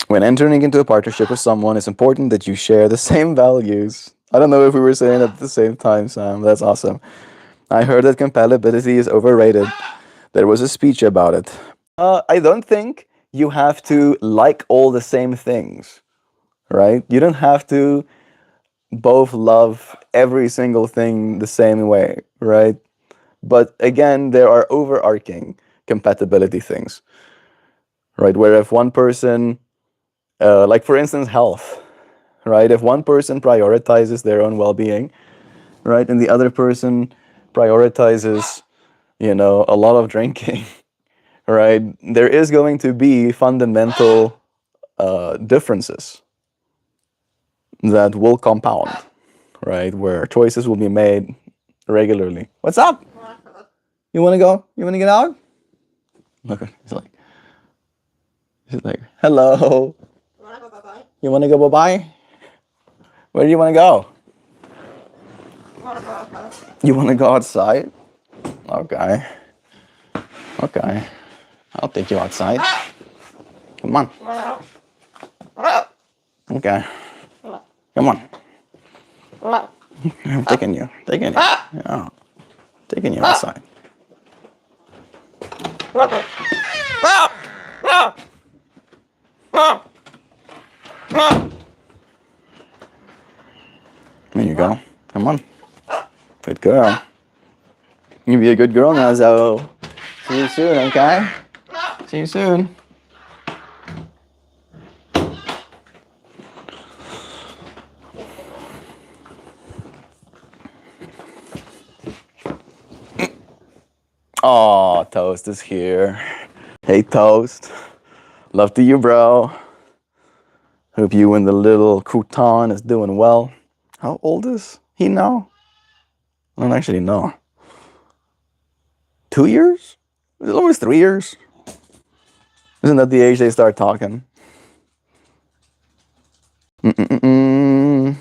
When entering into a partnership with someone, it's important that you share the same values. I don't know if we were saying it at the same time, Sam. That's awesome. I heard that compatibility is overrated. There was a speech about it. I don't think you have to like all the same things, right? You don't have to both love every single thing the same way, right? But again, there are overarching compatibility things, right? Where if one person, like for instance, health, right? If one person prioritizes their own well being, right, and the other person prioritizes, a lot of drinking, right, there is going to be fundamental differences that will compound, right, where choices will be made regularly. What's up? You want to go? You want to get out? Look, he's like, hello. You want to go bye-bye? Where do you want to go? You want to go outside? Okay. Okay. I'll take you outside. Come on. Okay. Come on. I'm taking you. Yeah. Taking you outside. There you go. Come on. Good girl. You be a good girl now, Zoe. See you soon, okay? See you soon. Oh, Toast is here. Hey, Toast. Love to you, bro. Hope you and the little crouton is doing well. How old is he now? I don't actually know. 2 years? Is it almost 3 years? Isn't that the age they start talking? Mm-mm-mm.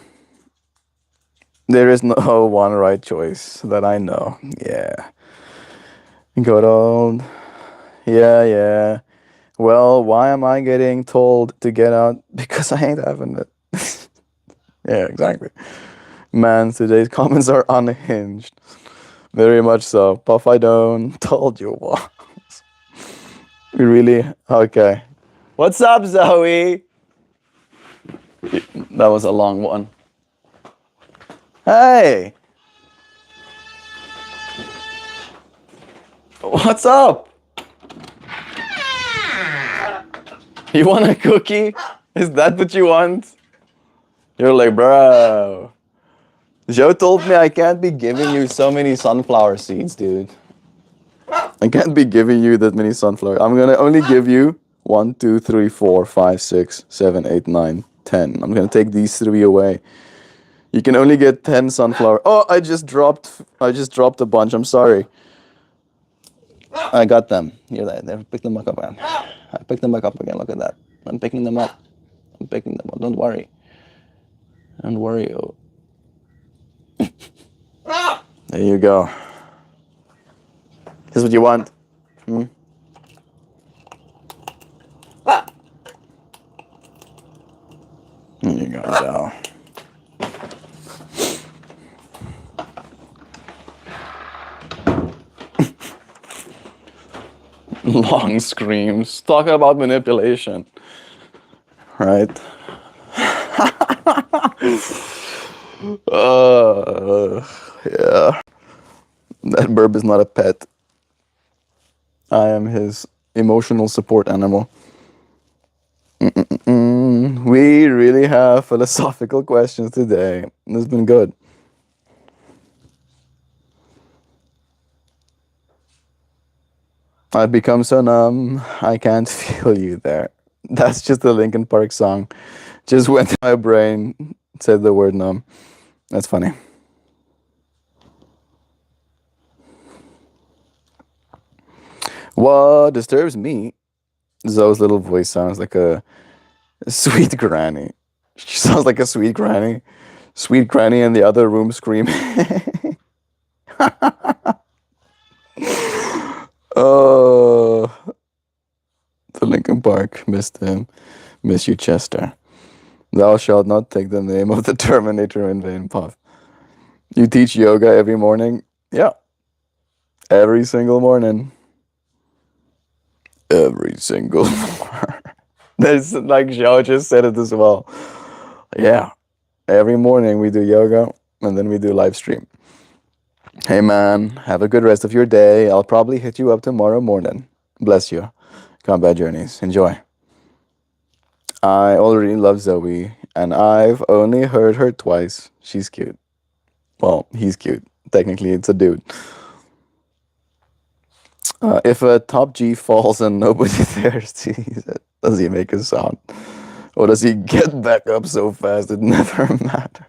There is no one right choice that I know. Yeah. Good old. Yeah. Well, why am I getting told to get out? Because I ain't having it. Yeah, exactly. Man, today's comments are unhinged. Very much so. Puff I don't. Told you what. Really? Okay. What's up, Zoe? That was a long one. Hey! What's up? You want a cookie? Is that what you want? You're like, bro. Joe told me I can't be giving you so many sunflower seeds, dude. I can't be giving you that many sunflower. I'm gonna only give you 1, 2, 3, 4, 5, 6, 7, 8, 9, 10. I'm gonna take these 3 away. You can only get 10 sunflower. Oh, I just dropped a bunch. I'm sorry. I got them. Here, there. Pick them back up again. I picked them back up again. Look at that. I'm picking them up. Don't worry. Don't worry. Oh. There you go. This is what you want. There you go, Joe. Long screams. Talk about manipulation. Right? Yeah. That burb is not a pet. I am his emotional support animal. We really have philosophical questions today. This has been good. I've become so numb, I can't feel you there. That's just the Linkin Park song. Just went to my brain, said the word numb. That's funny. What disturbs me, Zoe's little voice sounds like a sweet granny. She sounds like a sweet granny. Sweet granny in the other room screaming. Oh, the Linkin Park missed him. Miss you, Chester. Thou shalt not take the name of the Terminator in vain, Puff. You teach yoga every morning? Yeah. Every single morning. every single morning. That's like Xiao just said it as well. Yeah, every morning we do yoga and then we do live stream. Hey man, have a good rest of your day. I'll probably hit you up tomorrow morning. Bless you. Combat journeys. Enjoy. I already love Zoe, and I've only heard her twice. She's cute. Well, he's cute. Technically, it's a dude. If a top G falls and nobody there sees it, does he make a sound? Or does he get back up so fast it never matters?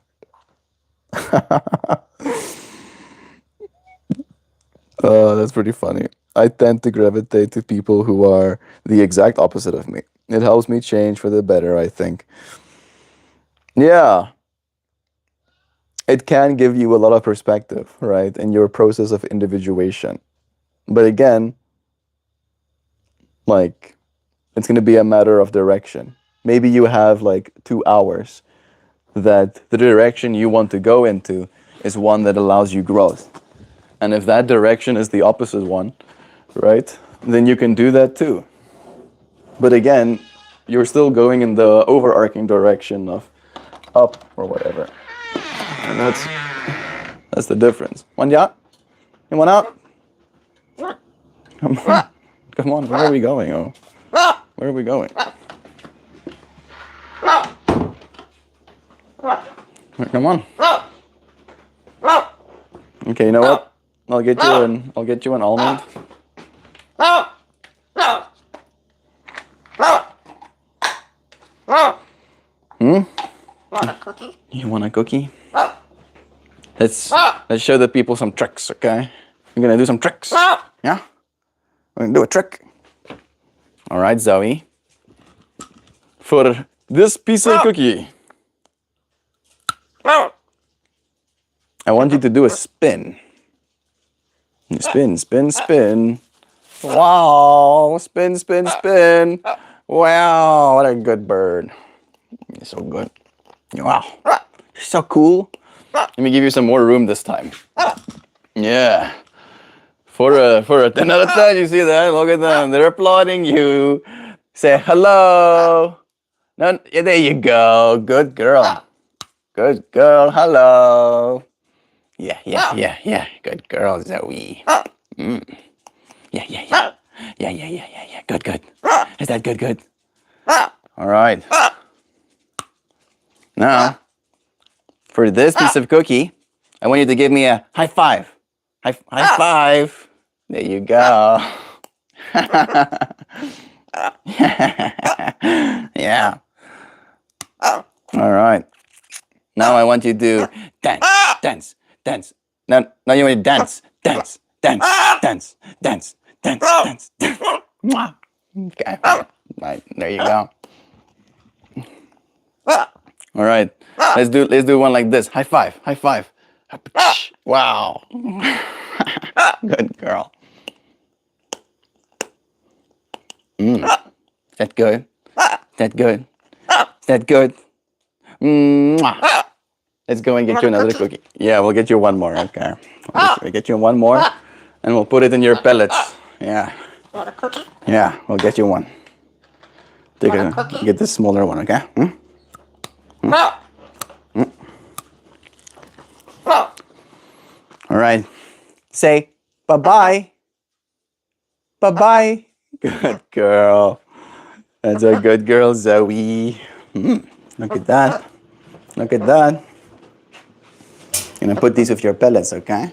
That's pretty funny. I tend to gravitate to people who are the exact opposite of me. It helps me change for the better, I think. Yeah. It can give you a lot of perspective, right, in your process of individuation. But again, like, it's going to be a matter of direction. Maybe you have like 2 hours that the direction you want to go into is one that allows you growth. And if that direction is the opposite one, right, then you can do that too. But again, you're still going in the overarching direction of up or whatever. And that's the difference. One out? You want out? Come on. Come on, where are we going? Oh, where are we going? Come on. Okay, you know what? I'll get you an almond. Want a cookie? You want a cookie? Let's show the people some tricks, okay? We're gonna do some tricks. Yeah? We're gonna do a trick. All right, Zoe. For this piece of cookie, I want you to do a spin. Spin, spin, spin. Wow, spin, spin, spin. Wow, what a good bird. You're so good. Wow, you're so cool. Let me give you some more room this time. Yeah. For a 10 out of 10, you see that? Look at them. They're applauding you. Say hello. No, yeah, there you go. Good girl. Good girl. Hello. Yeah. Good girl, Zoe. Yeah. Yeah. Good. Is that good? All right. Now, for this piece of cookie, I want you to give me a high five. High five. There you go. Yeah. All right. Now I want you to dance. Now you want to dance. Mwah. Okay. Right, there you go. All right. Let's do one like this. High five. Wow. Good girl. That good? That good? Mwah. Let's go and get you another cookie. Yeah, we'll get you one more. Okay. We'll get you one more, and we'll put it in your pellets. Yeah. Want a cookie? Yeah, we'll get you one. Get this smaller one, okay? All right. Say bye-bye. Bye-bye. Good girl. That's a good girl, Zoe. Look at that. Gonna put these with your pellets, okay?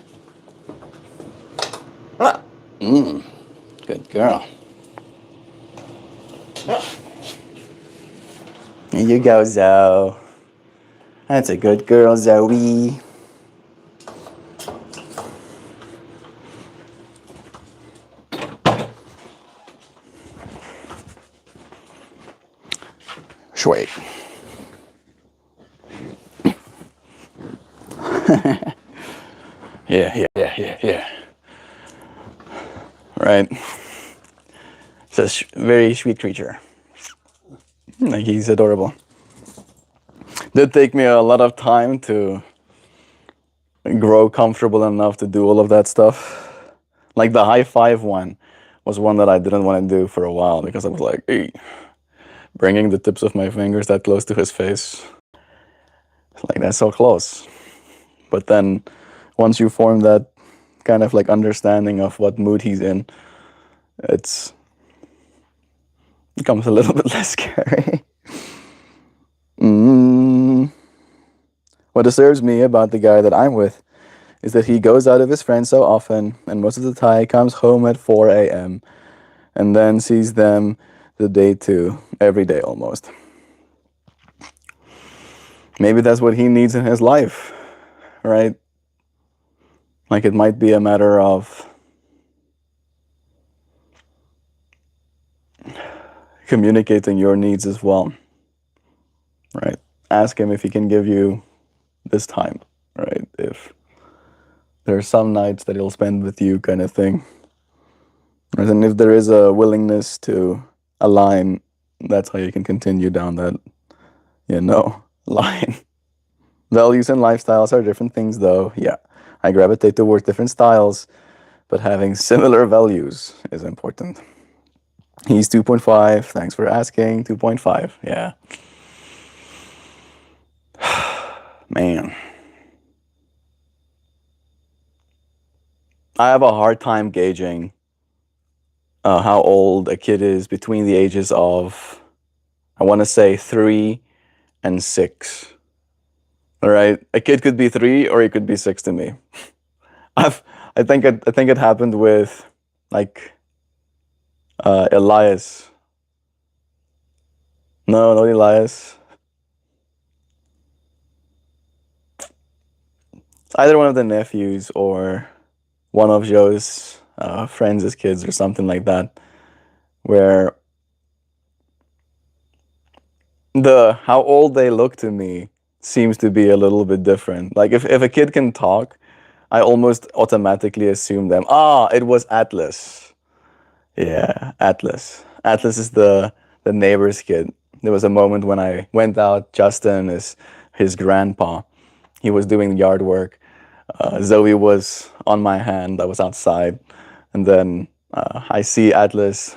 Good girl. Here you go, Zoe. That's a good girl, Zoe. Sweet. Yeah. Right. It's a very sweet creature. Like, he's adorable. Did take me a lot of time to grow comfortable enough to do all of that stuff. Like the high five one was one that I didn't want to do for a while because I was like, hey, bringing the tips of my fingers that close to his face, like that's so close. But then once you form that kind of like understanding of what mood he's in, it's becomes a little bit less scary. mm. What disturbs me about the guy that I'm with is that he goes out of his friends so often, and most of the time he comes home at 4 a.m. and then sees them the day too, every day almost. Maybe that's what he needs in his life, right? Like it might be a matter of communicating your needs as well, right? Ask him if he can give you this time, right? If there are some nights that he'll spend with you, kind of thing. And if there is a willingness to align, that's how you can continue down that, line. Values and lifestyles are different things, though. Yeah, I gravitate towards different styles, but having similar values is important. He's 2.5. Thanks for asking. 2.5. Yeah. Man. I have a hard time gauging how old a kid is between the ages of, I want to say, 3 and 6. All right, a kid could be 3 or he could be 6 to me. I think it happened with like Elias. No, not Elias. Either one of the nephews or one of Joe's friends' kids or something like that, where the how old they look to me seems to be a little bit different. Like if a kid can talk, I almost automatically assume them. Ah, it was Atlas. Yeah, Atlas. Atlas is the neighbor's kid. There was a moment when I went out. Justin is his grandpa. He was doing yard work. Zoe was on my hand. I was outside, and then I see Atlas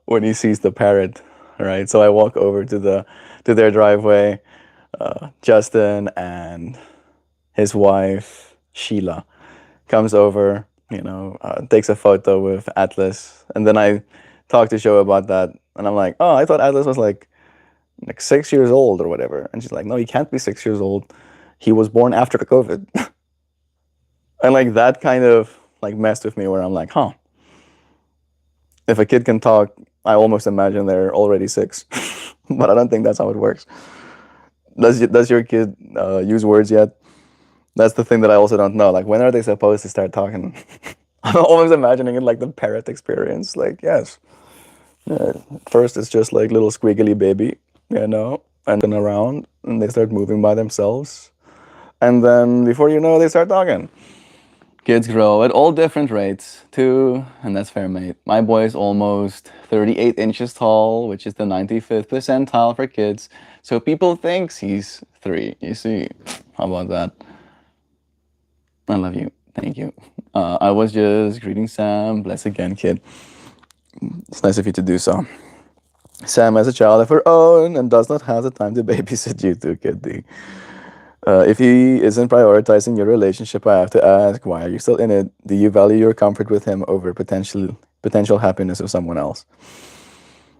when he sees the parrot. Right, so I walk over to their driveway. Justin and his wife Sheila comes over, takes a photo with Atlas, and then I talk to Joe about that, and I'm like, oh, I thought Atlas was like 6 years old or whatever, and she's like, no, he can't be 6 years old. He was born after COVID, and like that kind of like messed with me, where I'm like, huh, if a kid can talk, I almost imagine they're already 6, but I don't think that's how it works. Does your kid use words yet? That's the thing that I also don't know. Like, when are they supposed to start talking? I'm always imagining it like the parrot experience. Like, yes. First, it's just like little squiggly baby, and then around, and they start moving by themselves. And then before you know, they start talking. Kids grow at all different rates, too, and that's fair, mate. My boy is almost 38 inches tall, which is the 95th percentile for kids. So people think he's 3. You see, how about that? I love you. Thank you. I was just greeting Sam. Bless again, kid. It's nice of you to do so. Sam has a child of her own and does not have the time to babysit you too, kid D. If he isn't prioritizing your relationship, I have to ask, why are you still in it? Do you value your comfort with him over potential happiness of someone else?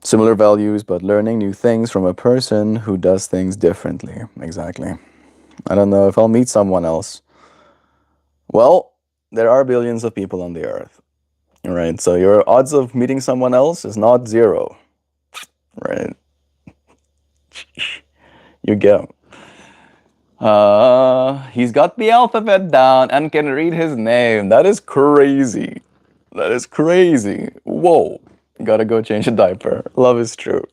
Similar values, but learning new things from a person who does things differently. Exactly. I don't know if I'll meet someone else. Well, there are billions of people on the earth, right? So your odds of meeting someone else is not 0, right? You go. He's got the alphabet down and can read his name. That is crazy. That is crazy. Whoa. Gotta go change a diaper. Love is true.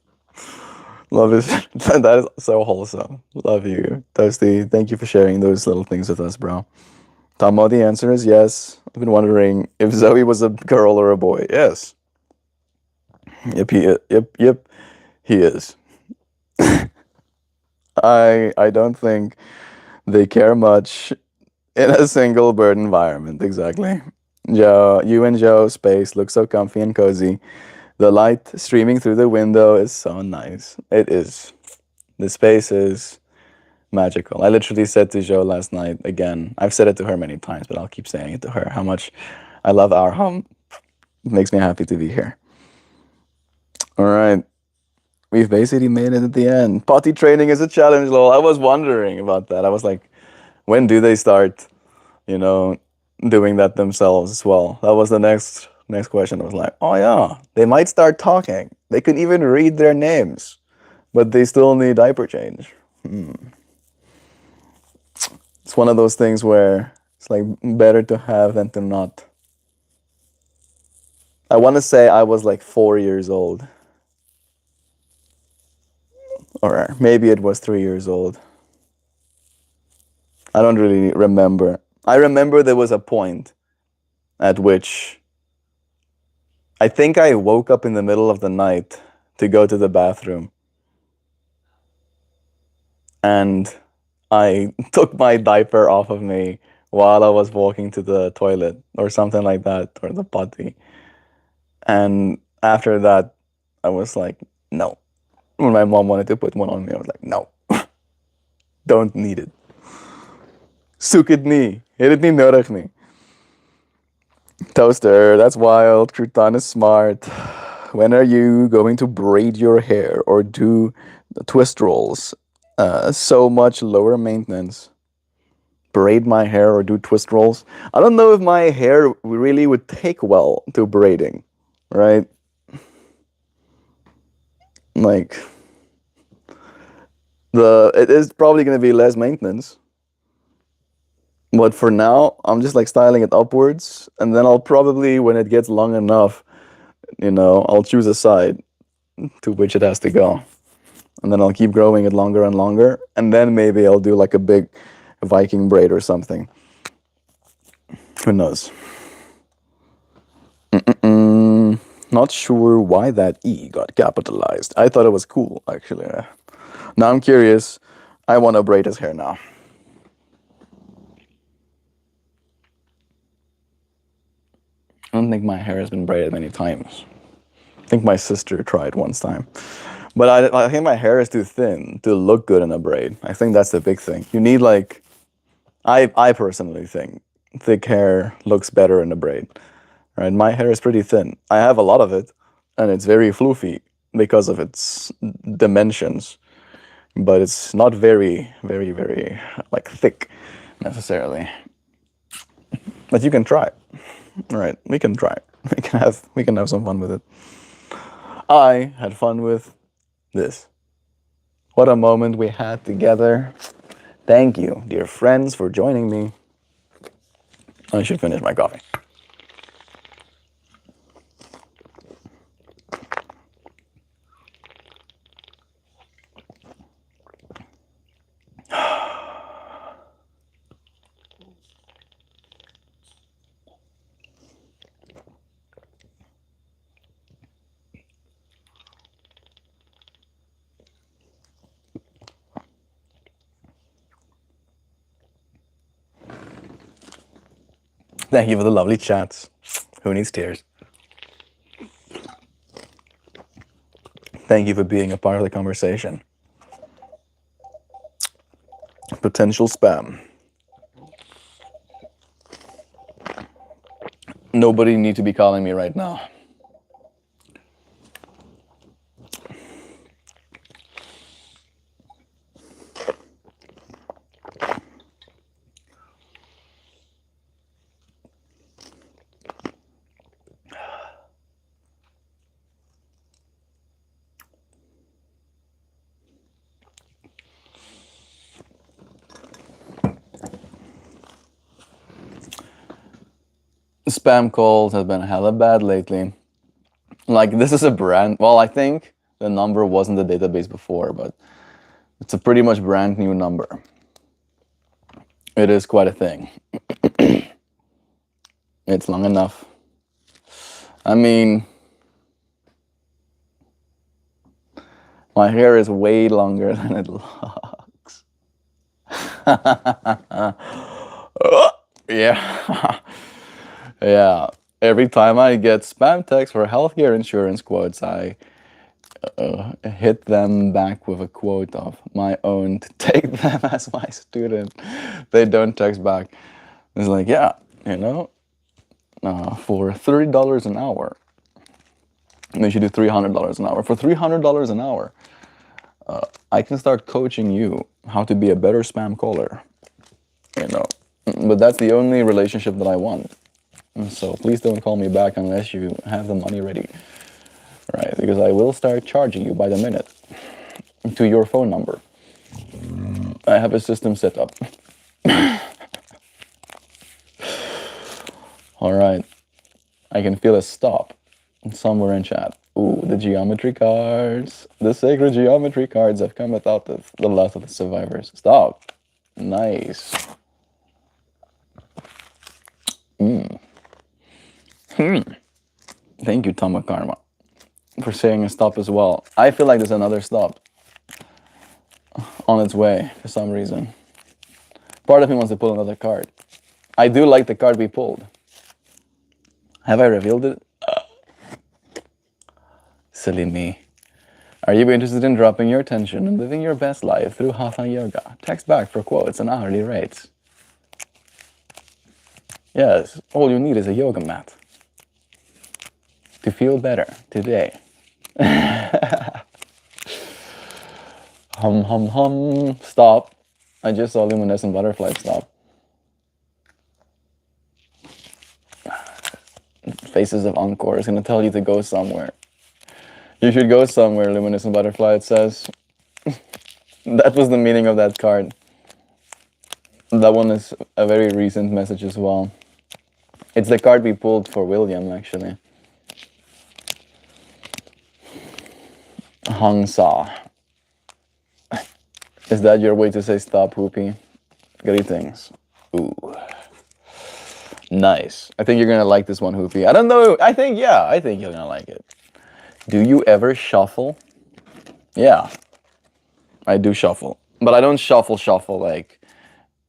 Love is, that is so wholesome. Love you, Toasty. Thank you for sharing those little things with us, bro. Tomo, the answer is yes. I've been wondering if Zoe was a girl or a boy. Yes. Yep, he is. I don't think they care much in a single bird environment. Exactly. Joe, you and Joe's space look so comfy and cozy. The light streaming through the window is so nice. It is. The space is magical. I literally said to Joe last night, again, I've said it to her many times, but I'll keep saying it to her, how much I love our home. It makes me happy to be here. All right. We've basically made it at the end. Potty training is a challenge, lol. I was wondering about that. I was like, when do they start, you know, doing that themselves as well? That was the next question. I was like, oh yeah, they might start talking. They could even read their names, but they still need diaper change. It's one of those things where it's like better to have than to not. I want to say I was like 4 years old, or maybe it was 3 years old. I don't really remember. I remember there was a point at which I think I woke up in the middle of the night to go to the bathroom. And I took my diaper off of me while I was walking to the toilet or something like that, or the potty. And after that, I was like, no. When my mom wanted to put one on me, I was like, no, don't need it. Zoek het niet. Heet het niet nodig niet. Toaster, that's wild. Crouton is smart. When are you going to braid your hair or do twist rolls? So much lower maintenance. Braid my hair or do twist rolls. I don't know if my hair really would take well to braiding, right? Like, it is probably going to be less maintenance. But for now, I'm just like styling it upwards, and then I'll probably, when it gets long enough, I'll choose a side to which it has to go. And then I'll keep growing it longer and longer, and then maybe I'll do like a big Viking braid or something. Who knows? Not sure why that E got capitalized. I thought it was cool, actually. Now I'm curious. I want to braid his hair now. I don't think my hair has been braided many times. I think my sister tried once time. But I think my hair is too thin to look good in a braid. I think that's the big thing. You need like, I personally think thick hair looks better in a braid. Right? My hair is pretty thin. I have a lot of it, and it's very floofy because of its dimensions. But it's not very, very, very like thick necessarily. But you can try. All right, we can try. We can have some fun with it. I had fun with this. What a moment we had together. Thank you, dear friends, for joining me. I should finish my coffee. Thank you for the lovely chats. Who needs tears? Thank you for being a part of the conversation. Potential spam. Nobody need to be calling me right now. Spam calls have been hella bad lately. Like, this is a brand, well, I think the number was in the database before, but it's a pretty much brand new number. It is quite a thing. It's long enough. I mean, my hair is way longer than it looks. Yeah. Yeah. Every time I get spam texts for healthcare insurance quotes, I hit them back with a quote of my own to take them as my student. They don't text back. It's like, yeah, you know, for $30 an hour, they should do $300 an hour. For $300 an hour, I can start coaching you how to be a better spam caller. You know, but that's the only relationship that I want. So please don't call me back unless you have the money ready, right? Because I will start charging you by the minute to your phone number. I have a system set up. All right, I can feel a stop somewhere in chat. Ooh, the geometry cards. The sacred geometry cards have come without the last of the survivors. Stop. Nice. Thank you, Tamakarma, for saying a stop as well. I feel like there's another stop on its way for some reason. Part of me wants to pull another card. I do like the card we pulled. Have I revealed it? Silly me. Are you interested in dropping your tension and living your best life through Hatha Yoga? Text back for quotes and hourly rates. Yes, all you need is a yoga mat to feel better today. Hum, hum, hum. Stop. I just saw luminescent butterfly. Stop. Faces of Encore is going to tell you to go somewhere. You should go somewhere, luminescent butterfly, it says. That was the meaning of that card. That one is a very recent message as well. It's the card we pulled for William, actually. Hang Sa. Is that your way to say stop, Whoopi? Greetings. Ooh. Nice. I think you're gonna like this one, Whoopi. I don't know. I think you're gonna like it. Do you ever shuffle? Yeah. I do shuffle. But I don't shuffle like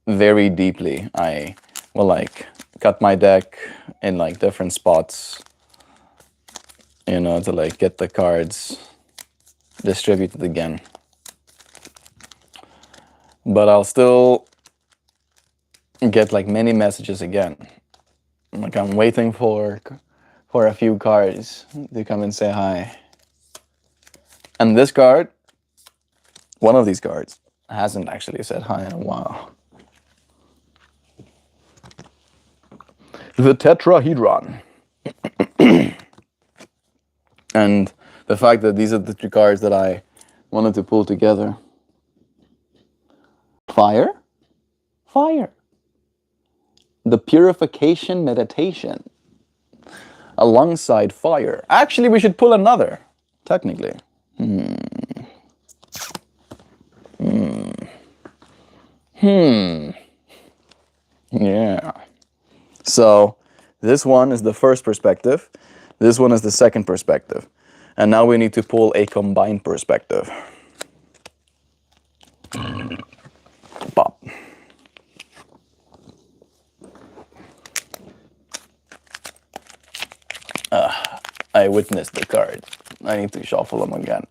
very deeply. I will like cut my deck in like different spots, you know, to like get the cards distributed again. But I'll still get like many messages again. Like I'm waiting for a few cards to come and say hi. And this card, one of these cards, hasn't actually said hi in a while. The Tetrahedron. And the fact that these are the three cards that I wanted to pull together. Fire? Fire. The Purification Meditation. Alongside fire. Actually, we should pull another, technically. Yeah. So this one is the first perspective. This one is the second perspective. And now we need to pull a combined perspective. Pop. I witnessed the card. I need to shuffle them again.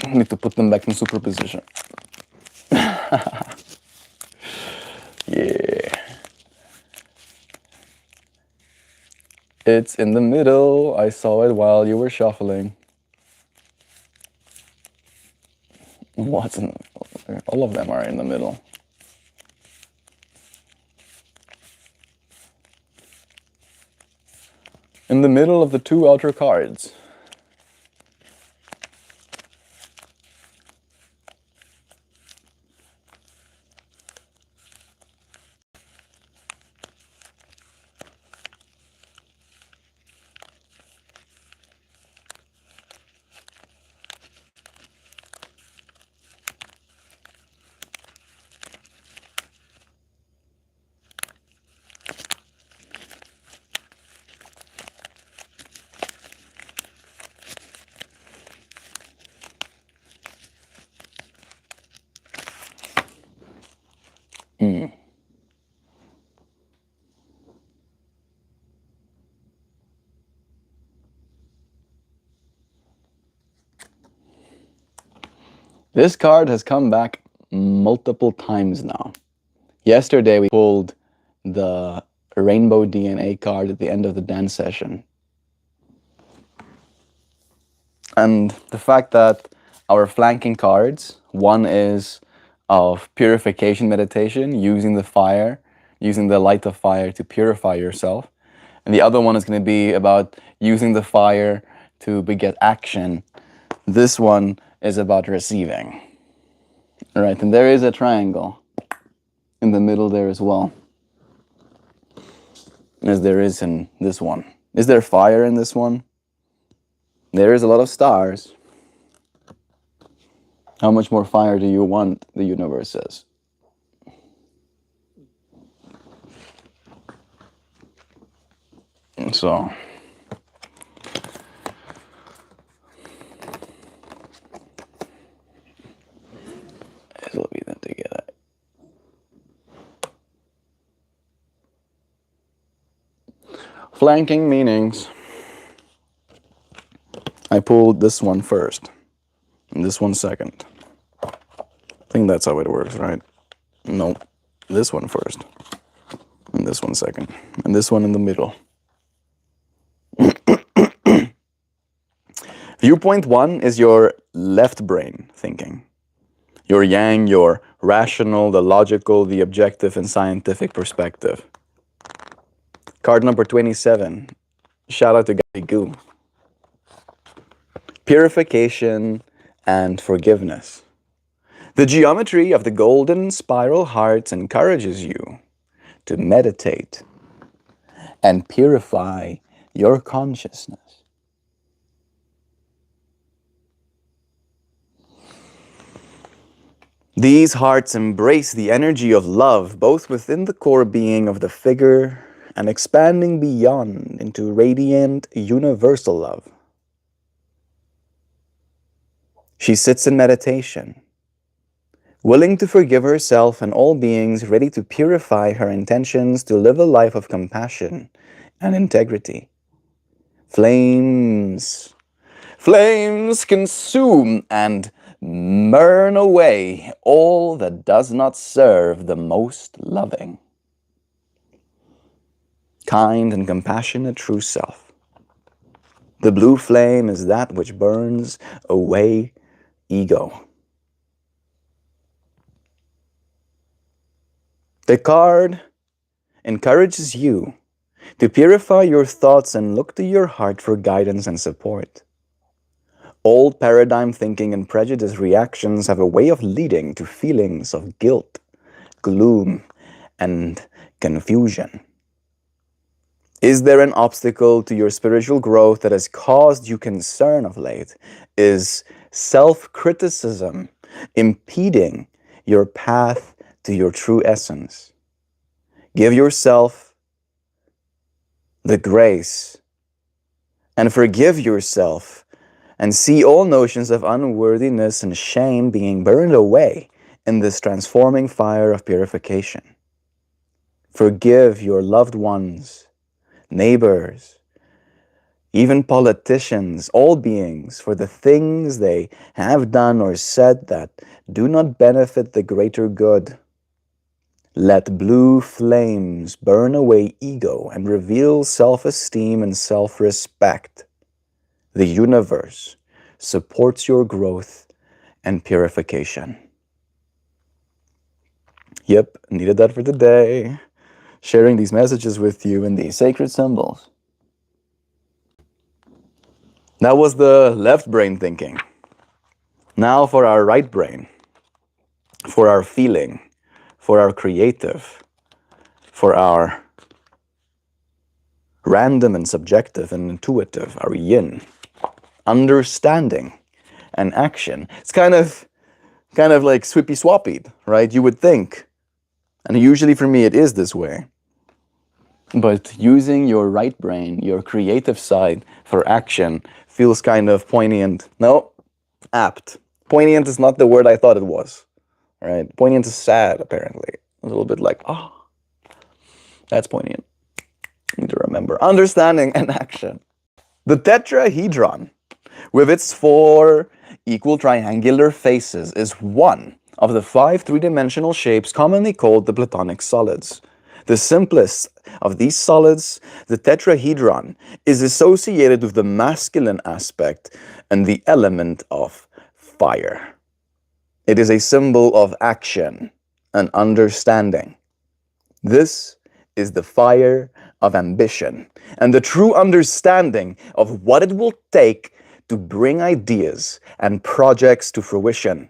I need to put them back in superposition. Yeah. It's in the middle. I saw it while you were shuffling. What's in... All of them are in the middle. In the middle of the two outer cards. This card has come back multiple times now. Yesterday we pulled the Rainbow DNA card at the end of the dance session. And the fact that our flanking cards, one is of purification meditation, using the fire, using the light of fire to purify yourself. And the other one is going to be about using the fire to beget action. This one is about receiving. All right, and there is a triangle in the middle there as well, as there is in this one. Is there fire in this one? There is a lot of stars. How much more fire do you want, the universe says. So, this will be them together. Flanking meanings. I pulled this one first, and this one second. I think that's how it works, right? No, this one first, and this one second, and this one in the middle. Viewpoint 1 is your left brain thinking. Your yang, your rational, the logical, the objective, and scientific perspective. Card number 27. Shout out to Gabby Goo. Purification and forgiveness. The geometry of the golden spiral hearts encourages you to meditate and purify your consciousness. These hearts embrace the energy of love, both within the core being of the figure and expanding beyond into radiant, universal love. She sits in meditation, willing to forgive herself and all beings, ready to purify her intentions to live a life of compassion and integrity. Flames consume and burn away all that does not serve the most loving, kind and compassionate true self. The blue flame is that which burns away ego. The card encourages you to purify your thoughts and look to your heart for guidance and support. Old paradigm thinking and prejudice reactions have a way of leading to feelings of guilt, gloom, and confusion. Is there an obstacle to your spiritual growth that has caused you concern of late? Is self-criticism impeding your path to your true essence? Give yourself the grace and forgive yourself and see all notions of unworthiness and shame being burned away in this transforming fire of purification. Forgive your loved ones, neighbors, even politicians, all beings, for the things they have done or said that do not benefit the greater good. Let blue flames burn away ego and reveal self-esteem and self-respect. The universe supports your growth and purification. Yep, needed that for today. Sharing these messages with you in these sacred symbols. That was the left brain thinking. Now for our right brain, for our feeling, for our creative, for our random and subjective and intuitive, our yin, understanding and action. It's kind of like swippy swappied, right? You would think, and usually for me it is this way. But using your right brain, your creative side for action feels kind of poignant. No, apt. Poignant is not the word I thought it was, right? Poignant is sad, apparently. A little bit like, oh, that's poignant. Need to remember. Understanding and action. The tetrahedron, with its 4 Equal triangular faces is one of the 5 three-dimensional shapes commonly called the Platonic solids. The simplest of these solids, the tetrahedron, is associated with the masculine aspect and the element of fire. It is a symbol of action and understanding. This is the fire of ambition and the true understanding of what it will take to bring ideas and projects to fruition.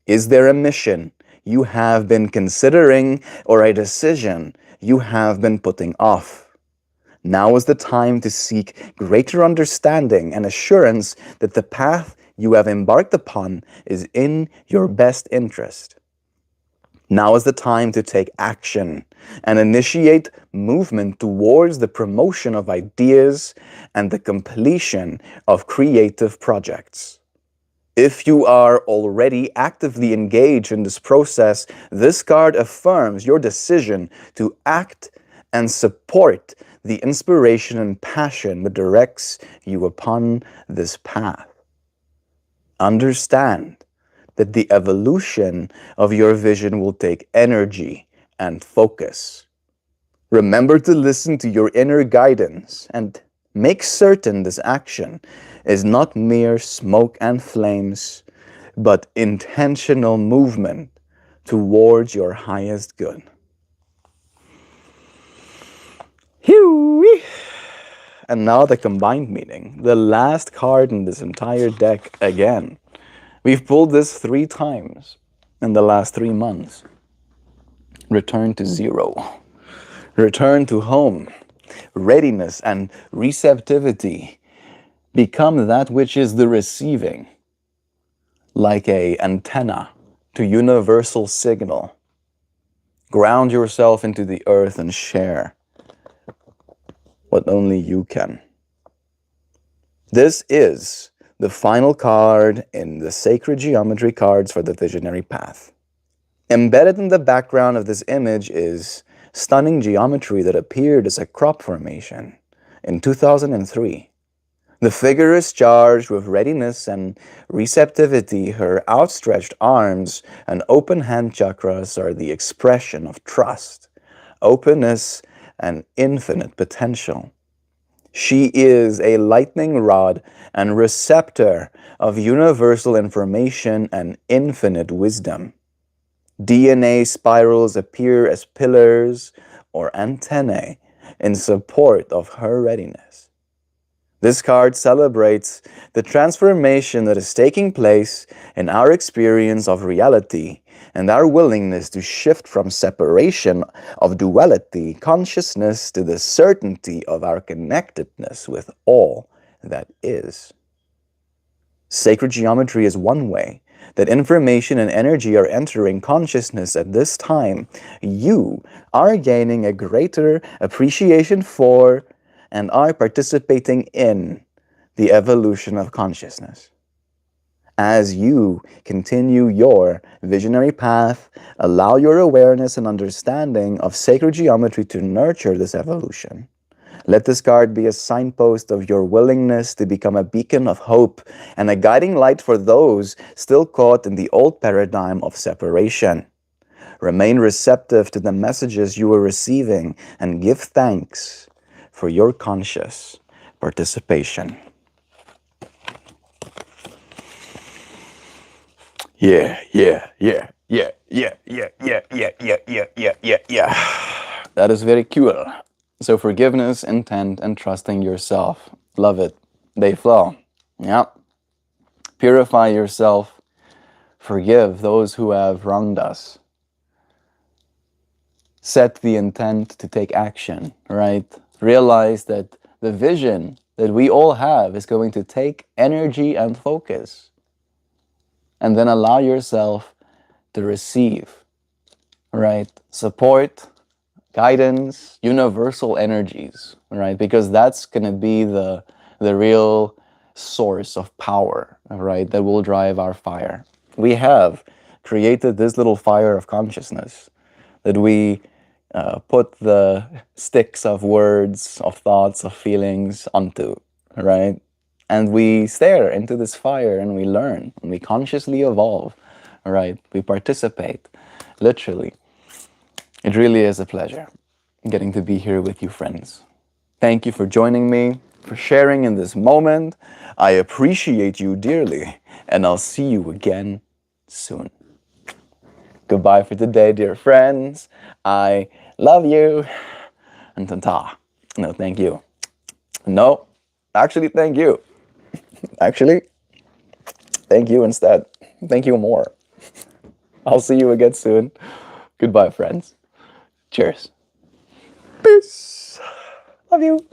Is there a mission you have been considering or a decision you have been putting off? Now is the time to seek greater understanding and assurance that the path you have embarked upon is in your best interest. Now is the time to take action and initiate movement towards the promotion of ideas and the completion of creative projects. If you are already actively engaged in this process, this card affirms your decision to act and support the inspiration and passion that directs you upon this path. Understand that the evolution of your vision will take energy and focus. Remember to listen to your inner guidance and make certain this action is not mere smoke and flames, but intentional movement towards your highest good. Hee-wee. And now the combined meaning, the last card in this entire deck again. We've pulled this 3 times in the last 3 months. Return to zero. Return to home. Readiness and receptivity. Become that which is the receiving. Like an antenna to universal signal. Ground yourself into the earth and share what only you can. This is the final card in the sacred geometry cards for the visionary path. Embedded in the background of this image is stunning geometry that appeared as a crop formation in 2003. The figure is charged with readiness and receptivity. Her outstretched arms and open hand chakras are the expression of trust, openness, and infinite potential. She is a lightning rod and receptor of universal information and infinite wisdom. DNA spirals appear as pillars or antennae in support of her readiness. This card celebrates the transformation that is taking place in our experience of reality and our willingness to shift from separation of duality consciousness to the certainty of our connectedness with all that is. Sacred geometry is one way that information and energy are entering consciousness at this time. You are gaining a greater appreciation for and are participating in the evolution of consciousness. As you continue your visionary path, allow your awareness and understanding of sacred geometry to nurture this evolution. Let this card be a signpost of your willingness to become a beacon of hope and a guiding light for those still caught in the old paradigm of separation. Remain receptive to the messages you are receiving and give thanks for your conscious participation. Yeah. That is very cool. So forgiveness, intent, and trusting yourself. Love it. They flow. Yeah. Purify yourself. Forgive those who have wronged us. Set the intent to take action, right? Realize that the vision that we all have is going to take energy and focus. And then allow yourself to receive, right? Support, guidance, universal energies, right? Because that's going to be the real source of power, right? That will drive our fire. We have created this little fire of consciousness that we put the sticks of words, of thoughts, of feelings onto, right? And we stare into this fire and we learn and we consciously evolve, right? We participate, literally. It really is a pleasure getting to be here with you, friends. Thank you for joining me, for sharing in this moment. I appreciate you dearly, and I'll see you again soon. Goodbye for today, dear friends. I love you. And ta-ta. No, thank you. No, actually, thank you. Actually, thank you instead. Thank you more. I'll see you again soon. Goodbye, friends. Cheers. Peace. Love you.